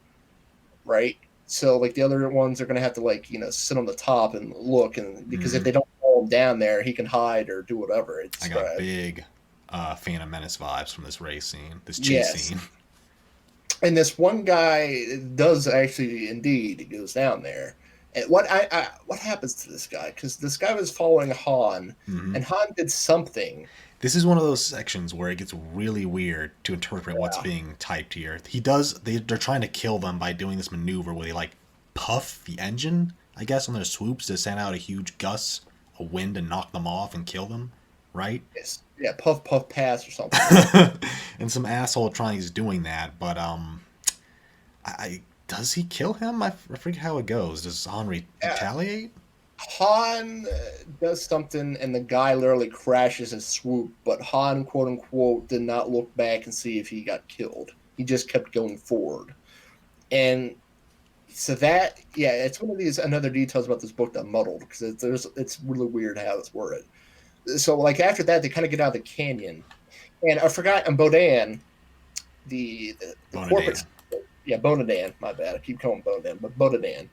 right? So like the other ones are going to have to like sit on the top and look, and because if Mm-hmm. they don't follow him down there, he can hide or do whatever. I It's got big Phantom Menace vibes from this race scene, this chase yes, scene. and this one guy does actually indeed goes down there. And what happens to this guy? Because this guy was following Han, Mm-hmm. and Han did something. This is one of those sections where it gets really weird to interpret what's Yeah, being typed here. They're trying to kill them by doing this maneuver where they like puff the engine, I guess, on their swoops to send out a huge gust of wind and knock them off and kill them, right? yes, yeah, puff puff pass or something. Yeah, And some asshole trying is doing that, but I does he kill him? I forget how it goes. Does Henry yeah. retaliate? Han does something, and the guy literally crashes his swoop. But Han, quote unquote, did not look back and see if he got killed. He just kept going forward, and so that yeah, it's one of these another details about this book that muddled because it's really weird how it's worded. So like after that, they kind of get out of the canyon, and I forgot on Bodan, the corporate, Bonadan. yeah, Bonadan, my bad, I keep calling Bonadan, but Bonadan,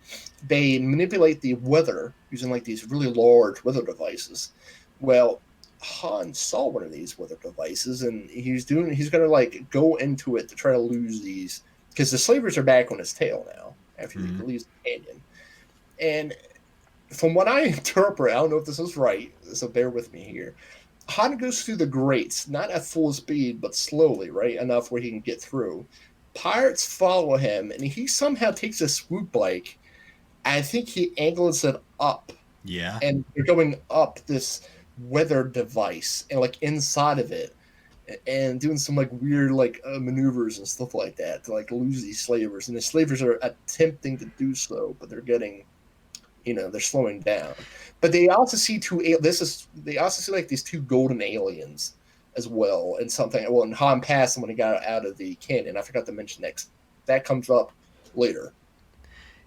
they manipulate the weather using like these really large weather devices. Well, Han saw one of these weather devices, and he's gonna like go into it to try to lose these because the slavers are back on his tail now after he Mm-hmm. leaves the canyon. And from what I interpret, I don't know if this is right, so bear with me here. Han goes through the grates, not at full speed, but slowly, right? Enough where he can get through. Pirates follow him, and he somehow takes a swoop bike. I think he angles it up, Yeah. and they're going up this weather device, and like inside of it, and doing some like weird like maneuvers and stuff like that to like lose these slavers. And the slavers are attempting to do so, but they're getting they're slowing down. But they also see they also see like these two golden aliens as well, and something. Well, and Han passed them when he got out of the canyon. I forgot to mention next. That comes up later.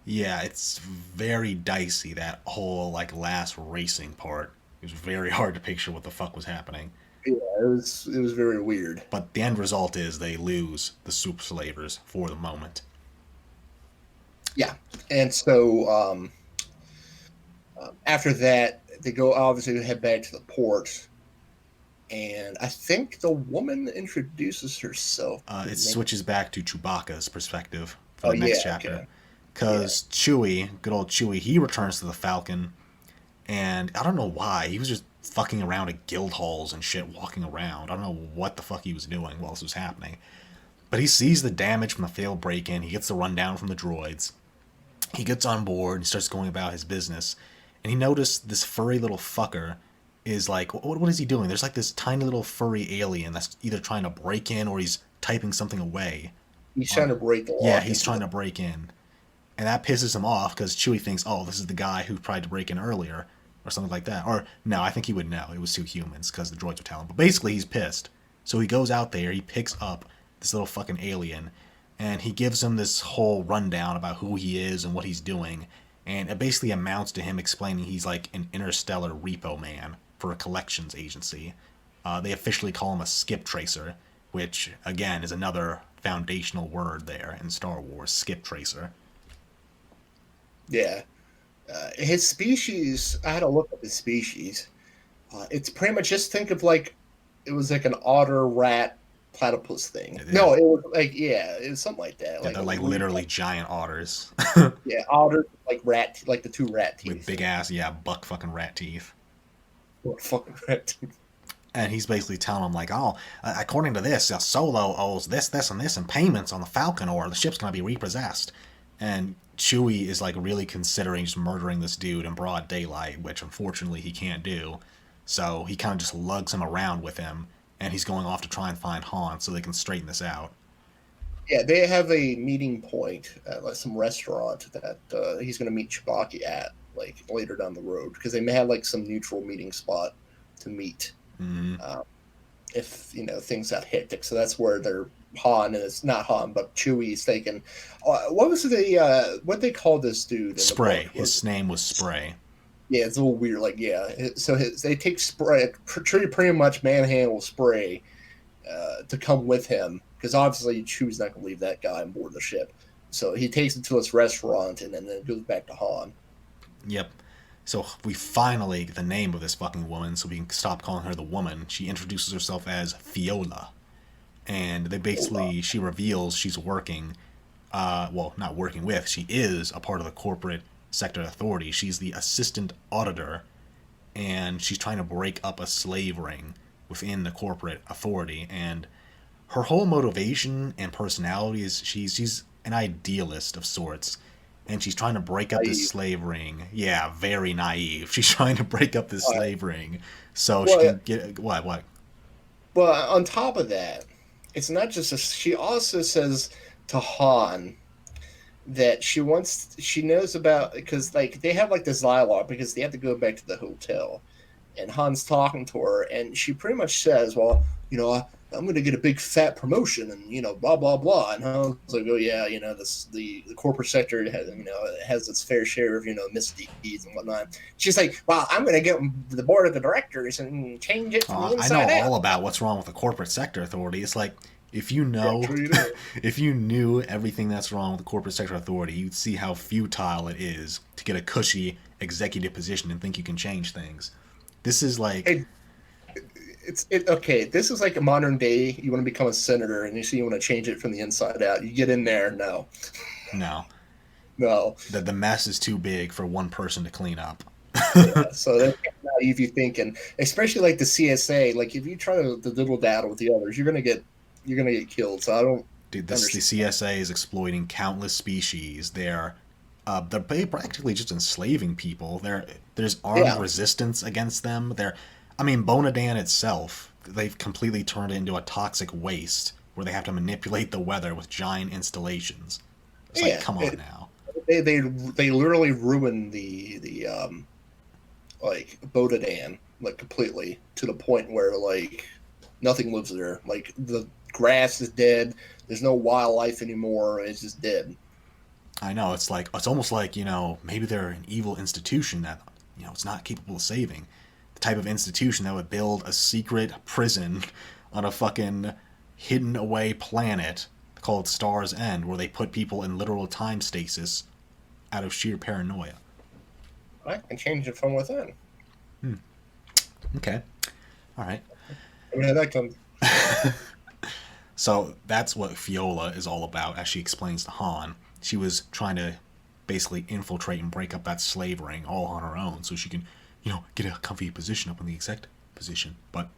Yeah, it's very dicey, that whole like last racing part. It was very hard to picture what the fuck was happening. Yeah, it was very weird. But the end result is they lose the super slavers for the moment. Yeah, and so after that, they go obviously head back to the port, and I think the woman introduces herself. It switches back to Chewbacca's perspective for Oh the next yeah, chapter. okay, yeah. Because Chewie, good old Chewie, he returns to the Falcon, and I don't know why. He was just fucking around at guild halls and shit, walking around. I don't know what the fuck he was doing while this was happening. But he sees the damage from the failed break in, he gets the rundown from the droids. He gets on board and starts going about his business. And he noticed this furry little fucker is like, what is he doing? There's like this tiny little furry alien that's either trying to break in or he's typing something away. He's trying to break the Yeah, lock he's into trying the. to break in. And that pisses him off because Chewie thinks, oh, this is the guy who tried to break in earlier or something like that. Or no, I think he would know. It was two humans because the droids would tell him. But basically, he's pissed. So he goes out there, he picks up this little fucking alien, and he gives him this whole rundown about who he is and what he's doing. And it basically amounts to him explaining he's like an interstellar repo man for a collections agency. They officially call him a skip tracer, which, again, is another foundational word there in Star Wars, skip tracer. Yeah. His species, I had to look up his species. It's pretty much just think of like it was like an otter rat platypus thing. Yeah, No, it was like yeah, it was something like that. yeah, Like they're a like weird, literally giant otters yeah, otter like rat, like the two rat with teeth. big ass, yeah, buck fucking rat teeth. Or fucking rat teeth. And he's basically telling him like, oh, according to this, Solo owes this, this, and this in payments on the Falcon, or the ship's gonna be repossessed. And Chewie is like really considering just murdering this dude in broad daylight, which unfortunately he can't do. So he kind of just lugs him around with him, and he's going off to try and find Han so they can straighten this out. Yeah, they have a meeting point at like some restaurant that he's going to meet Chewbacca at like later down the road because they may have like some neutral meeting spot to meet Mm-hmm. uh, if things got hectic. So that's where they're Han, and it's not Han, but Chewie's thinking, what was what they called this dude in the book? Spray. His name was Spray. Yeah, it's a little weird. Like, yeah, so they take Spray, pretty much manhandle Spray to come with him because obviously Chewie's not going to leave that guy on board the ship. So he takes him to this restaurant and then goes back to Han. Yep. So we finally get the name of this fucking woman, so we can stop calling her the woman. She introduces herself as Fiola, and she reveals she's working, well, not working with, she is a part of the corporate sector authority. She's the assistant auditor, and she's trying to break up a slave ring within the corporate authority. And her whole motivation and personality is she's an idealist of sorts, and she's trying to break up this slave ring. Yeah, very naive. She's trying to break up this slave ring so she can get what. But on top of that, it's not just she also says to Han that she knows about, because like they have like this dialogue because they have to go back to the hotel, and Han's talking to her, and she pretty much says, well, I'm going to get a big fat promotion, and blah blah blah. And Han's like, oh yeah, the corporate sector has its fair share of misdeeds and whatnot. She's like, well, I'm going to get the board of the directors and change it from the inside out. I know all about what's wrong with the corporate sector authority. It's like, if you if you knew everything that's wrong with the corporate sector authority, you'd see how futile it is to get a cushy executive position and think you can change things. This is like, okay. This is like a modern day. You want to become a senator, and you want to change it from the inside out. You get in there, no. The mess is too big for one person to clean up. Yeah, so that's naive you thinking, especially like the CSA. Like if you try to diddle daddle with the others, you're gonna get killed. So I don't. Dude, the CSA is exploiting countless species. They're practically just enslaving people. There's armed resistance against them. Bonadan itself, they've completely turned it into a toxic waste where they have to manipulate the weather with giant installations. It's like, come on now. They literally ruined the like Bonadan like completely, to the point where like nothing lives there. Like the grass is dead. There's no wildlife anymore. It's just dead. I know. It's almost like, maybe they're an evil institution that, it's not capable of saving. The type of institution that would build a secret prison on a fucking hidden away planet called Star's End, where they put people in literal time stasis out of sheer paranoia. I can change it from within. Okay. All right. That comes. So that's what Fiola is all about, as she explains to Han. She was trying to basically infiltrate and break up that slave ring all on her own so she can, get a comfy position up in the exec position. But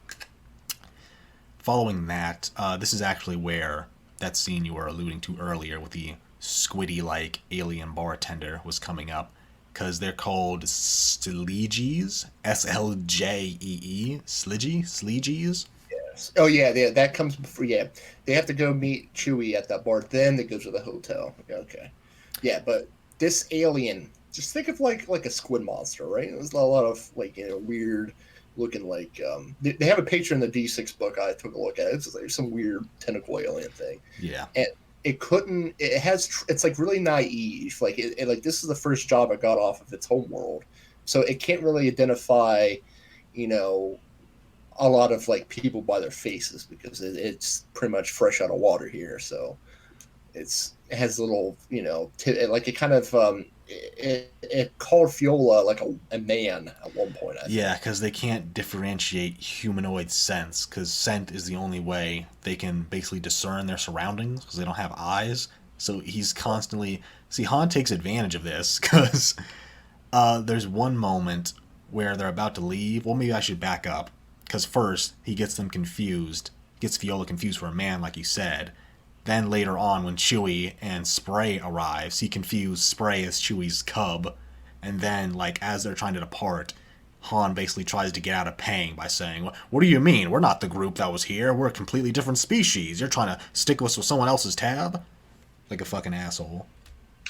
following that, this is actually where that scene you were alluding to earlier with the squiddy-like alien bartender was coming up, because they're called Sleegies, Sleegee, Sleegies. Oh yeah, that comes before. Yeah, they have to go meet Chewie at that bar. Then they go to the hotel. Okay, yeah, but this alien, just think of like a squid monster, right? There's a lot of weird looking they have a picture in the D6 book I took a look at. It's like some weird tentacle alien thing. Yeah, and it's like really naive. Like this is the first job it got off of its home world, so it can't really identify, a lot of people by their faces because it's pretty much fresh out of water here. So it has little, it kind of it called Fiola like a man at one point. I think. Because they can't differentiate humanoid sense, because scent is the only way they can basically discern their surroundings, because they don't have eyes. So he's constantly Han takes advantage of this, because there's one moment where they're about to leave. Well, maybe I should back up. Because first, he gets Fiola confused for a man, like you said. Then later on, when Chewie and Spray arrives, he confused Spray as Chewie's cub. And then, as they're trying to depart, Han basically tries to get out of paying by saying, what do you mean? We're not the group that was here. We're a completely different species. You're trying to stick us with someone else's tab? Like a fucking asshole.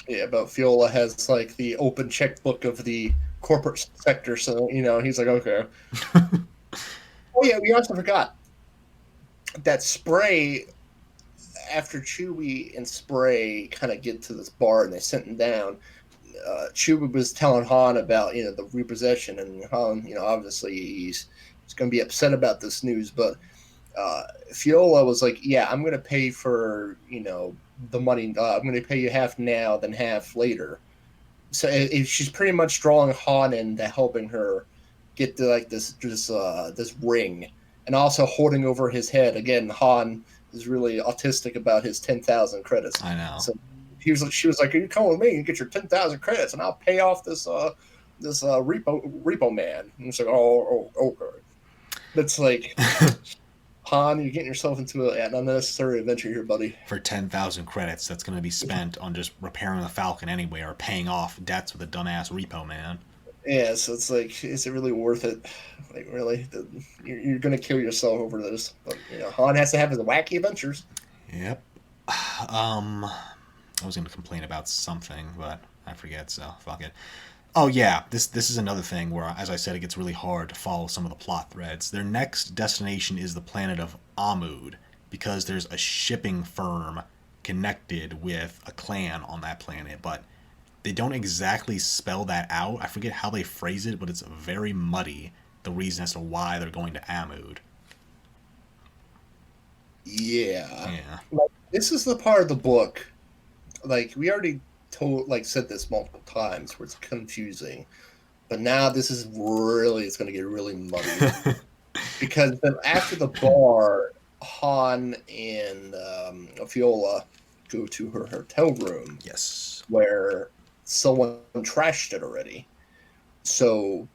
Yeah, but Fiola has, the open checkbook of the corporate sector, so, he's like, okay. Oh yeah, we also forgot that Spray after Chewie and Spray kind of get to this bar and they sent him down, Chewie was telling Han about the repossession, and Han, obviously he's going to be upset about this news, but Fiola was like, "Yeah, I'm going to pay for the money. I'm going to pay you half now, then half later." So she's pretty much drawing Han into helping her get to like this ring, and also holding over his head. Again, Han is really autistic about his 10,000 credits. I know. So she was like, "You come with me and get your 10,000 credits, and I'll pay off this repo man." And it's like, "Oh, okay." That's like, Han, you're getting yourself into an unnecessary adventure here, buddy. For 10,000 credits, that's going to be spent on just repairing the Falcon anyway, or paying off debts with a dumbass repo man. Yeah, so it's like, is it really worth it? Like, really? You're going to kill yourself over this. But, Han has to have his wacky adventures. Yep. I was going to complain about something, but I forget, so fuck it. Oh yeah, this is another thing where, as I said, it gets really hard to follow some of the plot threads. Their next destination is the planet of Amud, because there's a shipping firm connected with a clan on that planet, but they don't exactly spell that out. I forget how they phrase it, but it's very muddy, the reason as to why they're going to Amud. Yeah. Yeah. Like, this is the part of the book, like, we already said this multiple times, where it's confusing. But now this is really, it's going to get really muddy. Because then after the bar, Han and Fiola go to her hotel room. Yes. Where someone trashed it already. So,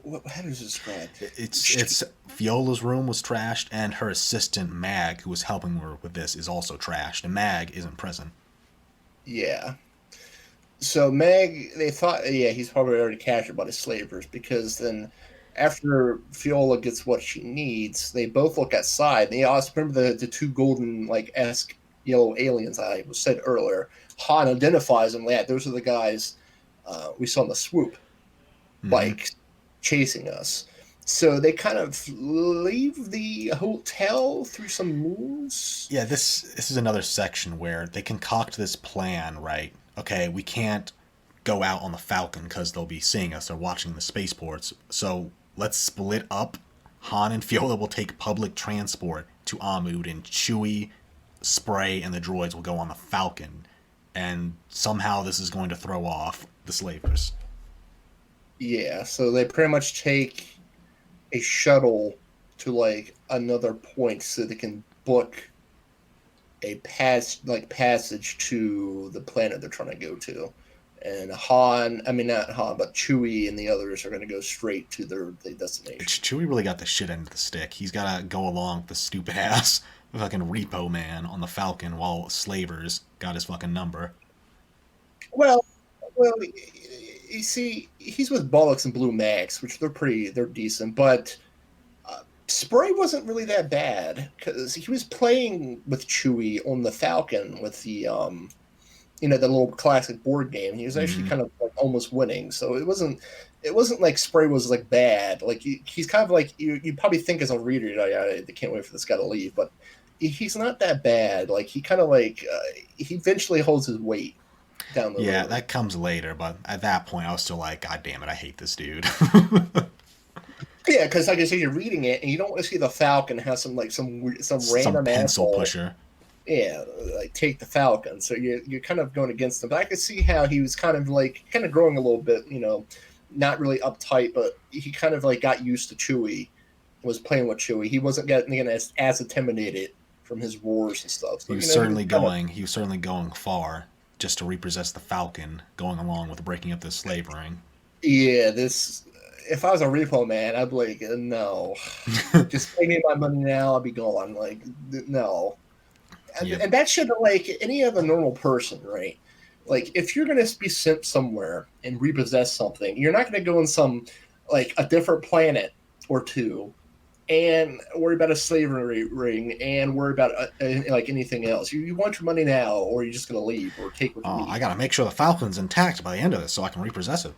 how does it describe? It's Fiola's room was trashed, and her assistant Mag, who was helping her with this, is also trashed, and Mag isn't present. Yeah. So Meg, they thought, yeah, he's probably already captured by the slavers, because then after Fiola gets what she needs, they both look outside. And they also remember the two golden esque yellow aliens I was said earlier. Han identifies them. Yeah, those are the guys we saw in the swoop, like chasing us. So they kind of leave the hotel through some moves. Yeah, this is another section where they concoct this plan, right? Okay, we can't go out on the Falcon because they'll be seeing us. They're watching the spaceports. So let's split up. Han and Fiola will take public transport to Amud, and Chewie, Spray, and the droids will go on the Falcon. And somehow this is going to throw off the slavers. Yeah, so they pretty much take a shuttle to another point so they can book a passage to the planet they're trying to go to. And not Han, but Chewie and the others are going to go straight to their destination. Chewie really got the shit end of the stick. He's got to go along with the stupid ass fucking repo man on the Falcon while slavers got his fucking number. Well, you see, he's with Bollocks and Blue Max, which they're decent, but Spray wasn't really that bad because he was playing with Chewie on the Falcon with the the little classic board game. He was actually kind of almost winning, so it wasn't like Spray was bad. He's kind of you probably think as a reader, I can't wait for this guy to leave, but he's not that bad. He kind of he eventually holds his weight down the road. That comes later, but at that point I was still like, God damn it, I hate this dude. Yeah, because like I said, you're reading it and you don't want to see the Falcon have some random pencil pusher. Yeah, take the Falcon. So you're kind of going against him. But I could see how he was kind of growing a little bit, not really uptight, but he kind of got used to Chewie, was playing with Chewie. He wasn't getting as intimidated from his roars and stuff. So, he was certainly going far just to repossess the Falcon, going along with breaking up the slave ring. Yeah, if I was a repo man, I'd be like, no, just pay me my money now. I'll be gone. No. And that should any other normal person, right? If you're going to be sent somewhere and repossess something, you're not going to go on some a different planet or two and worry about a slavery ring and worry about anything else. You want your money now, or you're just going to leave or take what you need. I got to make sure the Falcon's intact by the end of this so I can repossess it.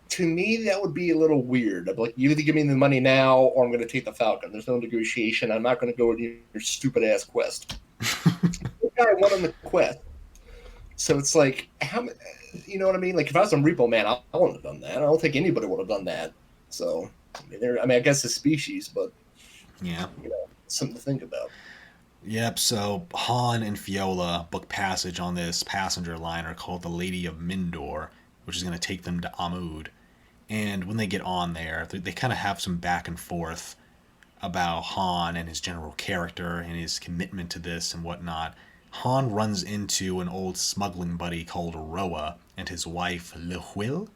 To me, that would be a little weird. I'm like, you either give me the money now or I'm going to take the Falcon. There's no negotiation. I'm not going to go with your stupid ass quest. The guy went on the quest. So it's like, you know what I mean? Like if I was on Repo Man, I wouldn't have done that. I don't think anybody would have done that. So I guess it's species, but Yeah. something to think about. Yep, so Han and Fiola book passage on this passenger liner called the Lady of Mindor, which is going to take them to Amud. And when they get on there, they kind of have some back and forth about Han and his general character and his commitment to this and whatnot. Han runs into an old smuggling buddy called Roa and his wife Luhuil,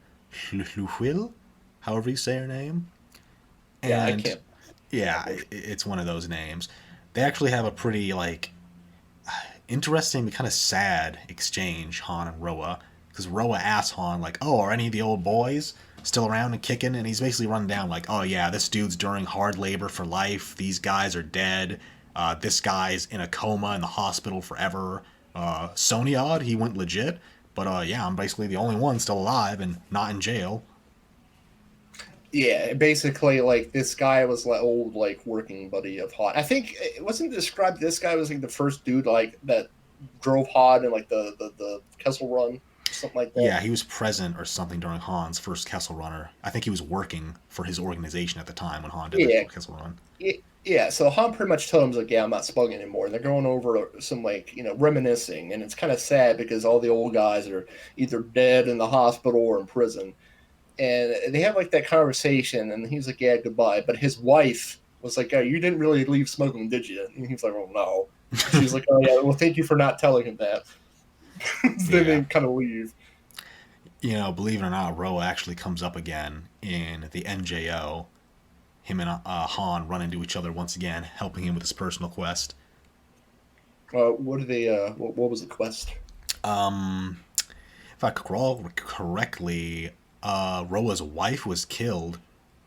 however you say her name. Yeah, I And can't. yeah, it's one of those names. They actually have a pretty like interesting, kind of sad exchange, Han and Roa, because Roa asks Han like, "Oh, are any of the old boys still around and kicking?" And he's basically running down like, "Oh yeah, this dude's during hard labor for life. These guys are dead. This guy's in a coma in the hospital forever. Sonyod, he went legit, but yeah, I'm basically the only one still alive and not in jail." Yeah, basically, like this guy was like old, like working buddy of Hod. I think it wasn't described. This guy was like the first dude like that drove Hod in like the Kessel Run, something like that. Yeah, he was present or something during Han's first Kessel Runner. I think he was working for his organization at the time when Han did the Yeah, Kessel Run. yeah. So Han pretty much told him like, "Yeah, I'm not smuggling anymore." And they're going over some like reminiscing, and it's kind of sad because all the old guys are either dead in the hospital or in prison. And they have like that conversation, and he's like, "Yeah, goodbye." But his wife was like, "Oh, you didn't really leave smoking, did you?" And he's like, "Oh no." She's like, "Oh yeah, well, thank you for not telling him that." Then Yeah. they kind of leave. Believe it or not, Roa actually comes up again in the NJO. Him and Han run into each other once again, helping him with his personal quest. What do they? What was the quest? Um, if I recall correctly, Roa's wife was killed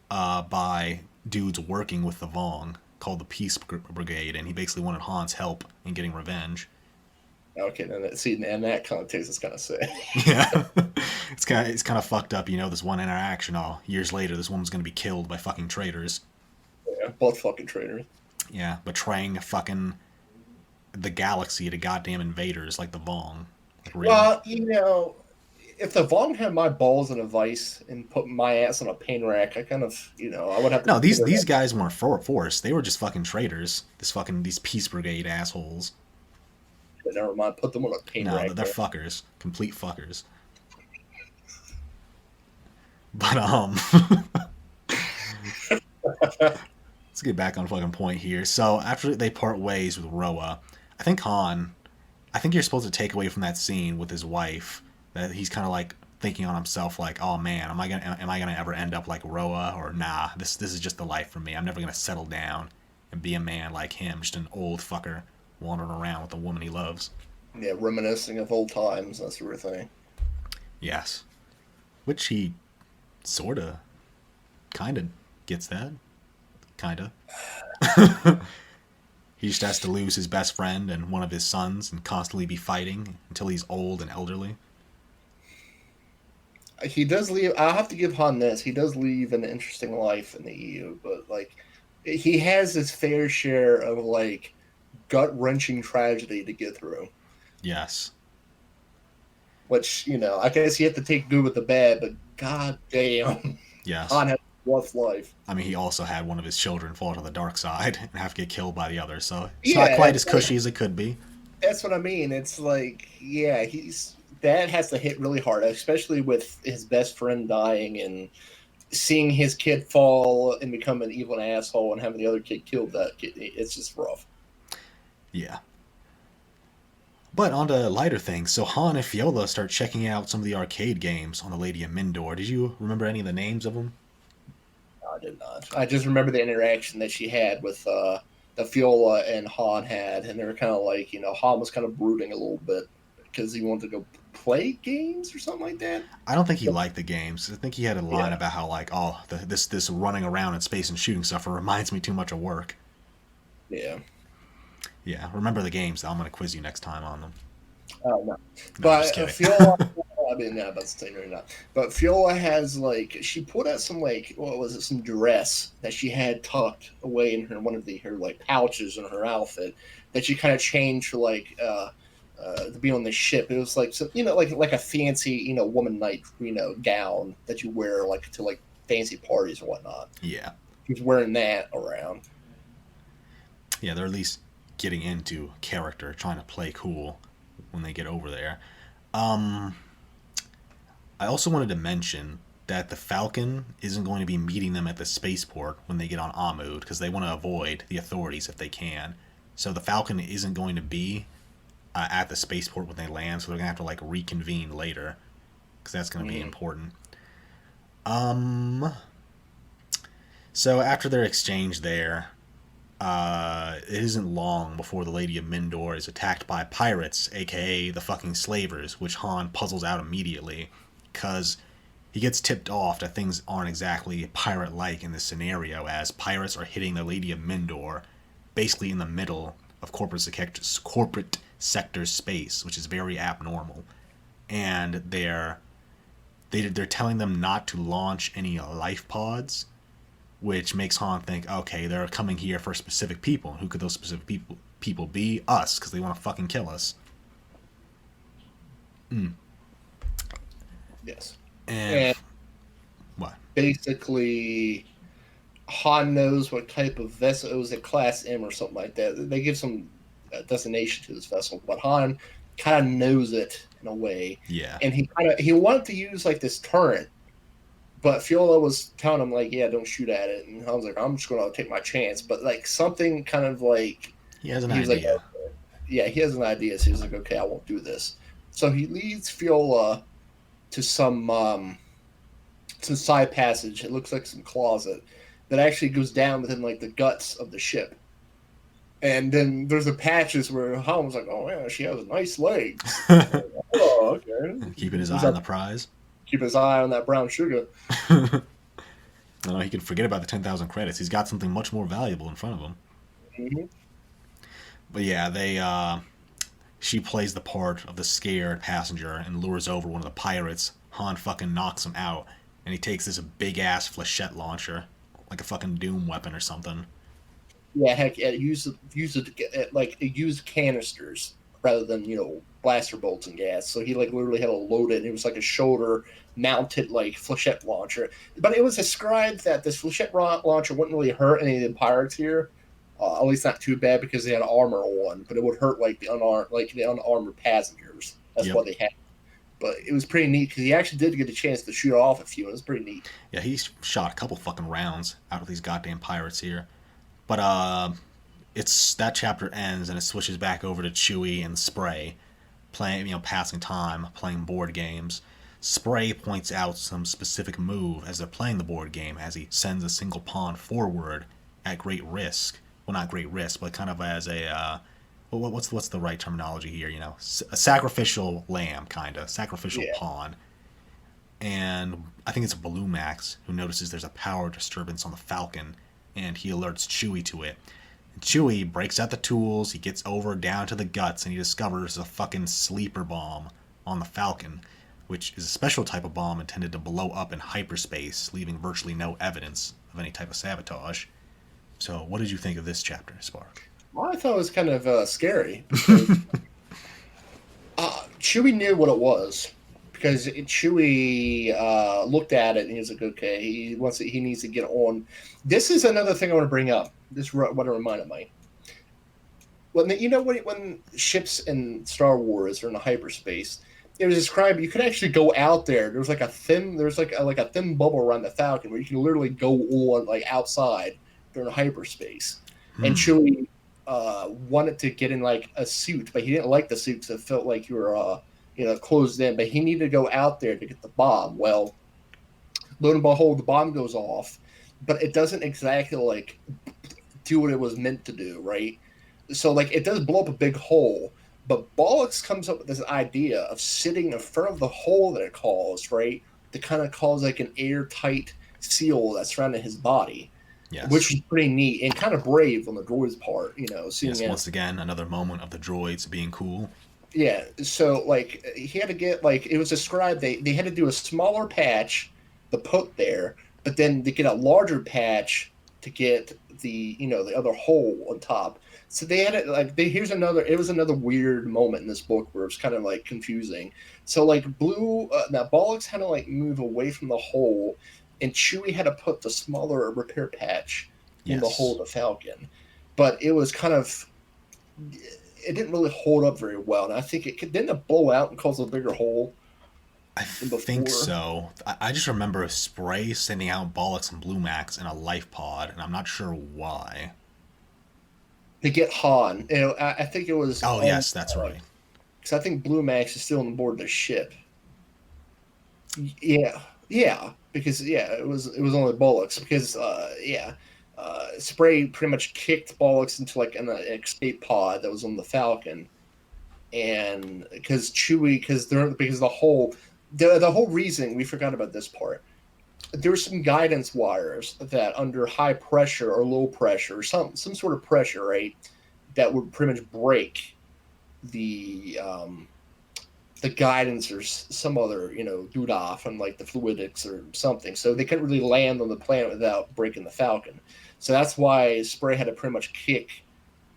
by dudes working with the Vong called the Peace Brigade, and he basically wanted Han's help in getting revenge. Okay, then see, in that context, it's kind of sad. Yeah, it's kind of fucked up. This one interaction. Oh, years later, this woman's gonna be killed by fucking traitors. Yeah, both fucking traitors. Yeah, betraying fucking the galaxy to goddamn invaders like the Vong. Like really? Well, if the Vaughn had my balls in a vice and put my ass on a pain rack, I kind of, I would have to No, these consider these that. guys weren't force. They were just fucking traitors. These Peace Brigade assholes. But never mind, put them on a pain No, rack. they're fuckers, complete fuckers. But let's get back on fucking point here. So after they part ways with Roa, I think Han, I think you're supposed to take away from that scene with his wife that he's kind of like thinking on himself, like, oh man, am I gonna ever end up like Roa, or nah, this is just the life for me. I'm never gonna settle down and be a man like him, just an old fucker wandering around with the woman he loves. Yeah, reminiscing of old times, that sort of thing. Yes, which he sorta, kinda gets that, kinda. He just has to lose his best friend and one of his sons and constantly be fighting until he's old and elderly. He does leave. I'll have to give Han this. He does leave an interesting life in the EU, but like, he has his fair share of like gut wrenching tragedy to get through. Yes. Which I guess you have to take good with the bad, but god damn, Yes. Han has a rough life. I mean, he also had one of his children fall to the dark side and have to get killed by the other, so it's not Yeah, quite as cushy as it could be. that's what I mean. It's like, yeah, he's that has to hit really hard, especially with his best friend dying and seeing his kid fall and become an evil asshole and having the other kid killed that kid. It's just rough. Yeah. But on to lighter things. So Han and Fiola start checking out some of the arcade games on the Lady of Mindor. Did you remember any of the names of them? No, I did not. I just remember the interaction that she had with the Fiola and Han had, and they were kind of like, Han was kind of brooding a little bit because he wanted to go play games or something like that. I don't think he liked the games. I think he had a line Yeah, about how like, oh, this running around in space and shooting stuff reminds me too much of work. yeah. Yeah, remember the games. I'm gonna quiz you next time on them. No. No, I'm just But kidding. Fiola I mean, yeah, about to say no, not. But Fiola has like she put out some like what was it, some dress that she had tucked away in her one of her like pouches in her outfit that she kind of changed for like to be on the ship. It was like so like a fancy woman night gown that you wear like to like fancy parties and whatnot. Yeah. She was wearing that around. Yeah, they're at least getting into character, trying to play cool when they get over there. Um, I also wanted to mention that the Falcon isn't going to be meeting them at the spaceport when they get on Amud because they want to avoid the authorities if they can. So the Falcon isn't going to be at the spaceport when they land, so they're going to have to like reconvene later because that's going to be important. Um, so after their exchange there, it isn't long before the Lady of Mindor is attacked by pirates, aka the fucking slavers, which Han puzzles out immediately, because he gets tipped off that things aren't exactly pirate-like in this scenario, as pirates are hitting the Lady of Mindor basically in the middle of corporate sector space, which is very abnormal, and they're telling them not to launch any life pods, which makes Han think, okay, they're coming here for specific people. Who could those specific people be? Us, because they want to fucking kill us. Yes, And and what? basically Han knows what type of vessel it was, a Class M or something like that. They give some designation to this vessel, but Han kind of knows it in a way, Yeah, and he wanted to use like this turret, but Fiola was telling him like, yeah, don't shoot at it, and Han's like, I'm just going to take my chance, but like something kind of like he has an he was like, idea. yeah, he has an idea, so he's like, okay, I won't do this. So he leads Fiola to some side passage. It looks like some closet that actually goes down within like the guts of the ship. And then there's the patches where Han was like, "Oh yeah, she has nice legs." Oh, okay. Keeping his He's eye on like, the prize. keep his eye on that brown sugar. No, he can forget about the 10,000 credits. He's got something much more valuable in front of him. Mm-hmm. But yeah, she plays the part of the scared passenger and lures over one of the pirates. Han fucking knocks him out, and he takes this big ass flechette launcher, like a fucking Doom weapon or something. Yeah, heck, yeah, use canisters rather than blaster bolts and gas. So he like literally had to load it. It was like a shoulder mounted like flechette launcher. But it was described that this flechette launcher wouldn't really hurt any of the pirates here. At least not too bad because they had armor on, but it would hurt like the unarmored passengers. That's Yep. what they had. But it was pretty neat because he actually did get a chance to shoot off a few. It was pretty neat. Yeah, he shot a couple fucking rounds out of these goddamn pirates here. But it's that chapter ends and it switches back over to Chewie and Spray, playing, passing time, playing board games. Spray points out some specific move as they're playing the board game as he sends a single pawn forward at great risk. Well, not great risk, but kind of as a what's the right terminology here? A sacrificial lamb, kind of sacrificial Yeah. pawn. And I think it's Max who notices there's a power disturbance on the Falcon, and he alerts Chewie to it. And Chewie breaks out the tools, he gets over down to the guts, and he discovers a fucking sleeper bomb on the Falcon, which is a special type of bomb intended to blow up in hyperspace, leaving virtually no evidence of any type of sabotage. So, what did you think of this chapter, Spark? Well, I thought it was kind of scary because Chewie knew what it was because Chewie looked at it and he was like, "Okay, he needs to get on." This is another thing I want to bring up. This is what it reminded me. When ships in Star Wars are in a hyperspace, it was described you could actually go out there. There's like a thin bubble around the Falcon where you can literally go on like outside during hyperspace. And Hmm. Chewie wanted to get in like a suit, but he didn't like the suit because it felt like you were closed in. But he needed to go out there to get the bomb. Well, lo and behold, the bomb goes off, but it doesn't exactly like do what it was meant to do, right? So like it does blow up a big hole, but Bollocks comes up with this idea of sitting in front of the hole that it caused, right? To kind of cause like an airtight seal that's surrounding his body, Yes. which is pretty neat and kind of brave on the droid's part, seeing Yes, once as again, another moment of the droids being cool. Yeah, so like he had to get like it was described they had to do a smaller patch to put there, but then to get a larger patch to get the other hole on top. So they had it like here's another it was another weird moment in this book where it's kind of like confusing. So like Blue now Bollocks had to like move away from the hole, and Chewie had to put the smaller repair patch in the hole Yes. of the Falcon, but it was kind of it didn't really hold up very well, and I think didn't it blow out and cause a bigger hole I than think before. so. I just remember Spray sending out Bollocks and Blue Max in a life pod, and I'm not sure why. To get Han, I think it was Oh, on yes, that's right. because I think Blue Max is still on board the ship. Yeah, yeah, because yeah, it was only Bollocks because yeah, Spray pretty much kicked Bollocks into like an escape pod that was on the Falcon, and because Chewie because the whole reason we forgot about this part there were some guidance wires that under high pressure or low pressure, some sort of pressure, right, that would pretty much break the the guidance or some other doodah from like the fluidics or something. So they couldn't really land on the planet without breaking the Falcon. So that's why Spray had to pretty much kick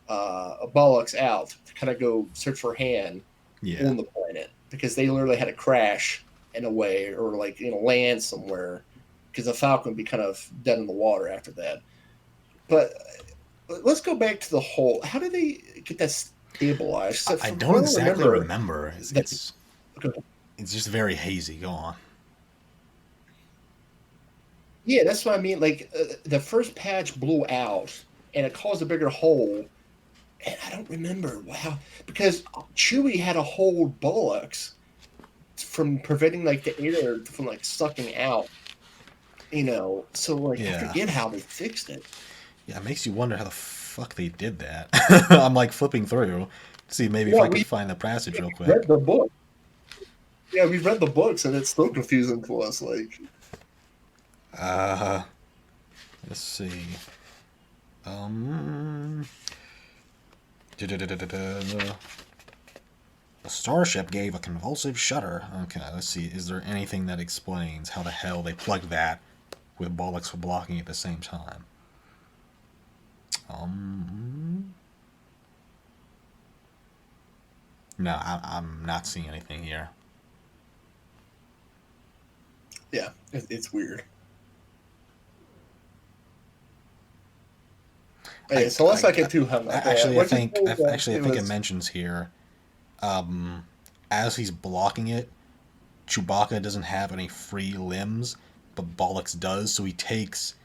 Bollocks out to kind of go search for Han Yeah. on the planet because they literally had to crash in a way or like land somewhere because the Falcon would be kind of dead in the water after that. But let's go back to the hole. How did they get that stabilized? So I from don't what I exactly remember, remember. that It's just very hazy. Go on. yeah, that's what I mean. Like the first patch blew out and it caused a bigger hole, and I don't remember how because Chewie had to hold Bullocks from preventing like the air from like sucking out. So like I Yeah. forget how they fixed it. Yeah, it makes you wonder how the fuck they did that. I'm like flipping through to see maybe if Yeah, I could we find the passage real read quick. the book. Yeah, we read the books, and it's still confusing to us. Like, Uh, let's see. Um, the starship gave a convulsive shudder. Okay, let's see. Is there anything that explains how the hell they plugged that with Bollocks for blocking at the same time? Um, no, I'm not seeing anything here. yeah, it's weird. Yeah, I, so let's I, not get too hung up on it. actually, I Let's just think, say that actually, I it think it was. mentions here, um, as he's blocking it, Chewbacca doesn't have any free limbs, but Bollocks does, so he takes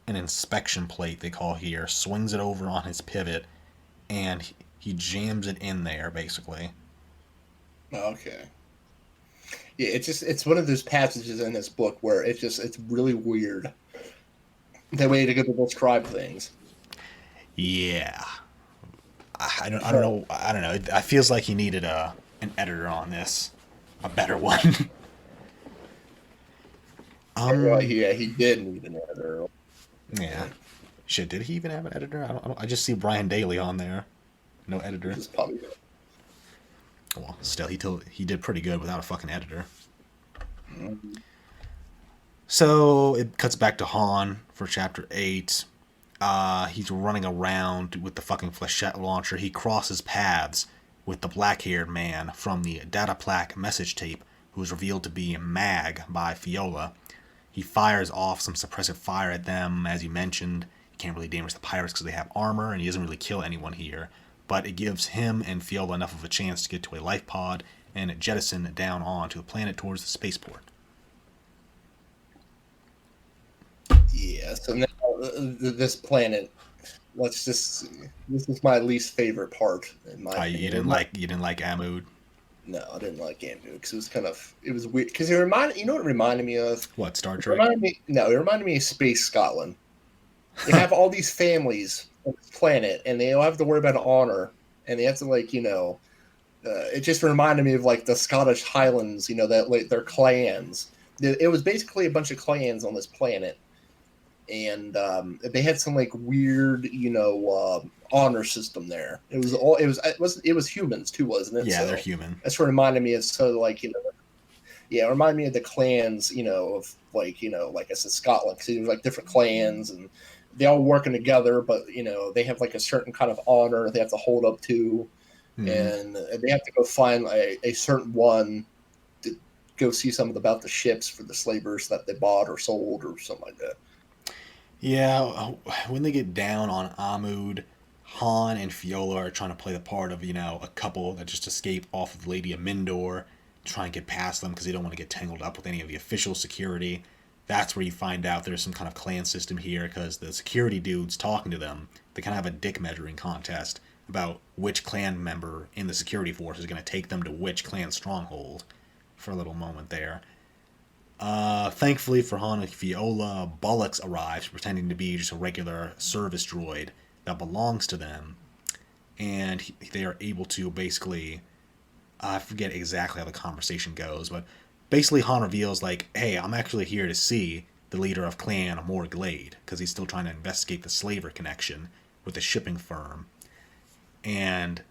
an inspection plate, they call here, swings it over on his pivot, and he jams it in there, basically. Okay. Yeah, it's one of those passages in this book where it's really weird the way to go to describe things. Yeah. I don't know. I don't know. It feels like he needed an editor on this. A better one. Well, um, yeah, he did need an editor. yeah. Shit, did he even have an editor? I just see Brian Daley on there. No Which editor. is probably Well, still, he did pretty good without a fucking editor. good. So it cuts back to Han for chapter 8. He's running around with the fucking flechette launcher. He crosses paths with the black haired man from the data plaque message tape, who is revealed to be Mag by Fiola. He fires off some suppressive fire at them, as you mentioned. He can't really damage the pirates because they have armor, and he doesn't really kill anyone here. But it gives him and Fiola enough of a chance to get to a life pod and jettison down onto the planet towards the spaceport. Yeah. So now this planet. Let's just. This is my least favorite part, in my You opinion. didn't like Amud. No, I didn't like Game because it was weird because it reminded what it reminded me of. What, Star It Trek? reminded me no, it reminded me of Space Scotland. They have all these families on this planet, and they all have to worry about honor, and they have to it just reminded me of like the Scottish Highlands, that like their clans. It was basically a bunch of clans on this planet, and they had some like weird, honor system there. It was humans too, wasn't it? Yeah, they're So human. that's what reminded me of sort of like yeah, it reminded me of the clans, of like like I said, Scotland, because there's like different clans and they all working together, but they have like a certain kind of honor they have to hold up to, Hmm. and they have to go find a certain one to go see something about the ships for the slavers that they bought or sold or something like that. Yeah, when they get down on Amud, Han and Fiola are trying to play the part of, a couple that just escaped off of Lady Amindor, try and get past them because they don't want to get tangled up with any of the official security. That's where you find out there's some kind of clan system here because the security dudes talking to them, they kind of have a dick measuring contest about which clan member in the security force is going to take them to which clan stronghold for a little moment there. Thankfully for Han and Fiola, Bullocks arrives pretending to be just a regular service droid that belongs to them, and they are able to basically, I forget exactly how the conversation goes, but basically Han reveals like, "Hey, I'm actually here to see the leader of Clan Morglade because he's still trying to investigate the slaver connection with the shipping firm," and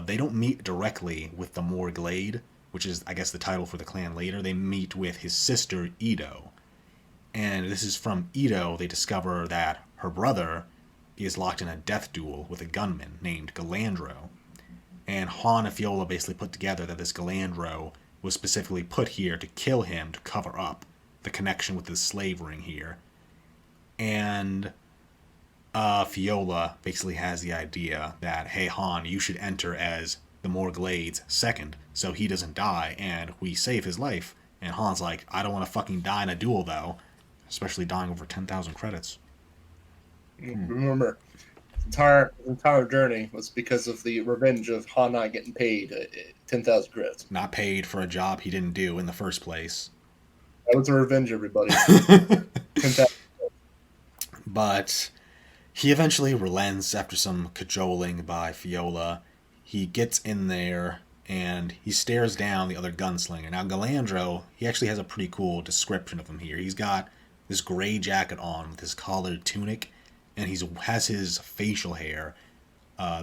they don't meet directly with the Morglade, which is, I guess, the title for the clan later. They meet with his sister, Ito. And this is from Ito, they discover that her brother is locked in a death duel with a gunman named Galandro. And Han and Fiola basically put together that this Galandro was specifically put here to kill him to cover up the connection with the slave ring here. And Fiola basically has the idea that, hey, Han, you should enter as the Morglade's second so he doesn't die and we save his life. And Han's like, I don't want to fucking die in a duel, though, especially dying over 10,000 credits. Remember, entire journey was because of the revenge of Han not getting paid 10,000 credits. Not paid for a job he didn't do in the first place. That was the revenge, everybody. 10,000. But he eventually relents after some cajoling by Fiola. He gets in there and he stares down the other gunslinger. Now, Galandro, he actually has a pretty cool description of him here. He's got this gray jacket on with his collared tunic, and he has his facial hair,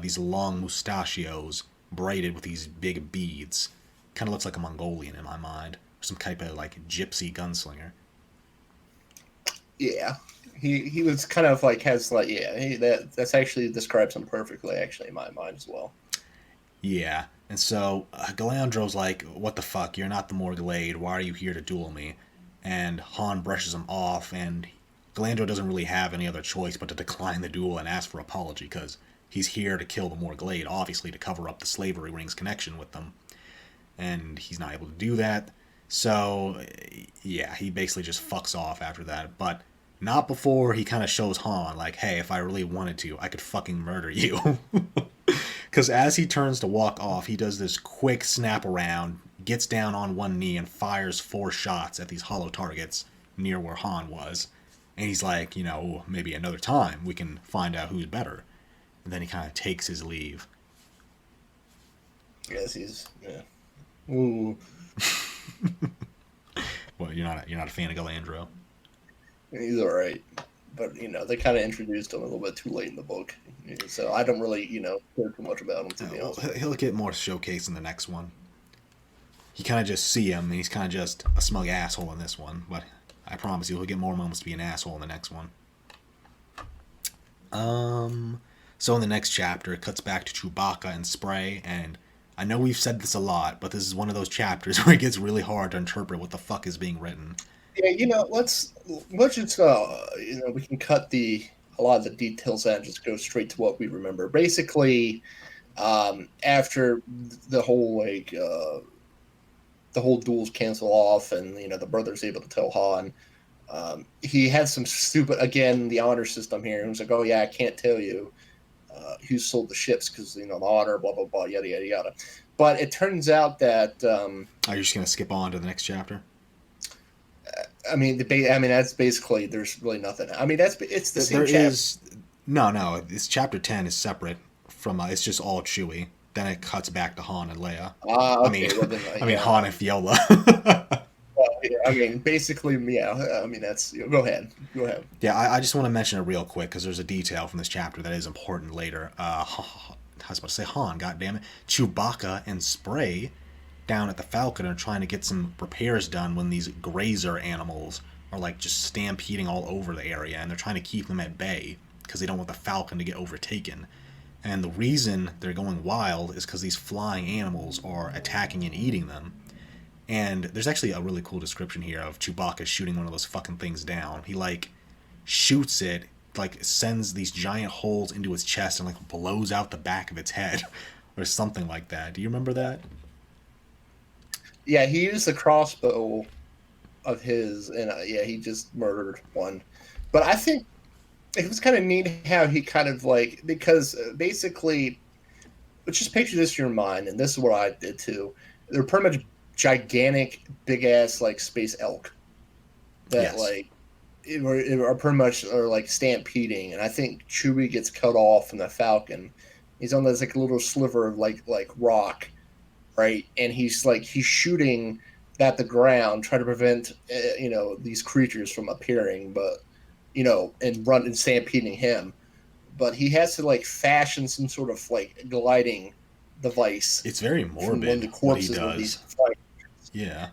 these long mustachios, braided with these big beads. Kind of looks like a Mongolian in my mind, or some type of like gypsy gunslinger. Yeah. He was kind of like has like that's actually describes him perfectly actually in my mind as well. Yeah, and so Galandro's like, "What the fuck? You're not the Morglade. Why are you here to duel me?" And Han brushes him off, and Galandro doesn't really have any other choice but to decline the duel and ask for apology because he's here to kill the Morglade, obviously to cover up the slavery ring's connection with them, and he's not able to do that. So yeah, he basically just fucks off after that, but not before he kind of shows Han like, "Hey, if I really wanted to, I could fucking murder you." Because as he turns to walk off, he does this quick snap around, gets down on one knee, and fires 4 shots at these hollow targets near where Han was. And he's like, maybe another time we can find out who's better. And then he kind of takes his leave. Yes, he's yeah. Ooh. Well, you're not a fan of Galandro. He's all right, but they kind of introduced him a little bit too late in the book, so I don't really care too much about him to be honest. He'll get more showcase in the next one. You kind of just see him, and he's kind of just a smug asshole in this one. But I promise you, he'll get more moments to be an asshole in the next one. So in the next chapter, it cuts back to Chewbacca and Spray, and I know we've said this a lot, but this is one of those chapters where it gets really hard to interpret what the fuck is being written. Yeah, let's just we can cut a lot of the details out and just go straight to what we remember. Basically, after the whole the whole duel's cancel off, and the brother's able to tell Han. He had some stupid again the honor system here. He was like, "Oh yeah, I can't tell you who sold the ships because the honor, blah blah blah, yada yada yada." But it turns out that Are you just gonna skip on to the next chapter? I mean, that's basically there's really nothing. I mean, it's the same chapter. No. This chapter 10 is separate from. It's just all Chewie. Then it cuts back to Han and Leia. Okay. I mean Han and Fiola. Yeah, I mean, basically, yeah. I mean, that's go ahead, go ahead. Yeah, I just want to mention it real quick because there's a detail from this chapter that is important later. I was about to say Han, God damn it. Chewbacca and Spray down at the Falcon are trying to get some repairs done when these grazer animals are like just stampeding all over the area, and they're trying to keep them at bay because they don't want the Falcon to get overtaken. And the reason they're going wild is because these flying animals are attacking and eating them. And there's actually a really cool description here of Chewbacca shooting one of those fucking things down. He like shoots it, like sends these giant holes into its chest and like blows out the back of its head or something like that. Do you remember that? Yeah, he used the crossbow of his, and yeah, he just murdered one. But I think it was kind of neat how he kind of like because basically, but just picture this in your mind, and this is what I did too. They're pretty much gigantic, big ass like space elk that Yes. like are pretty much are like stampeding, and I think Chewie gets cut off from the Falcon. He's on this like little sliver of like rock, right? And he's shooting at the ground, trying to prevent these creatures from appearing, but and run and stampeding him. But he has to like fashion some sort of like gliding device It's very from one of morbid the what he corpses of these does. flying. Yeah.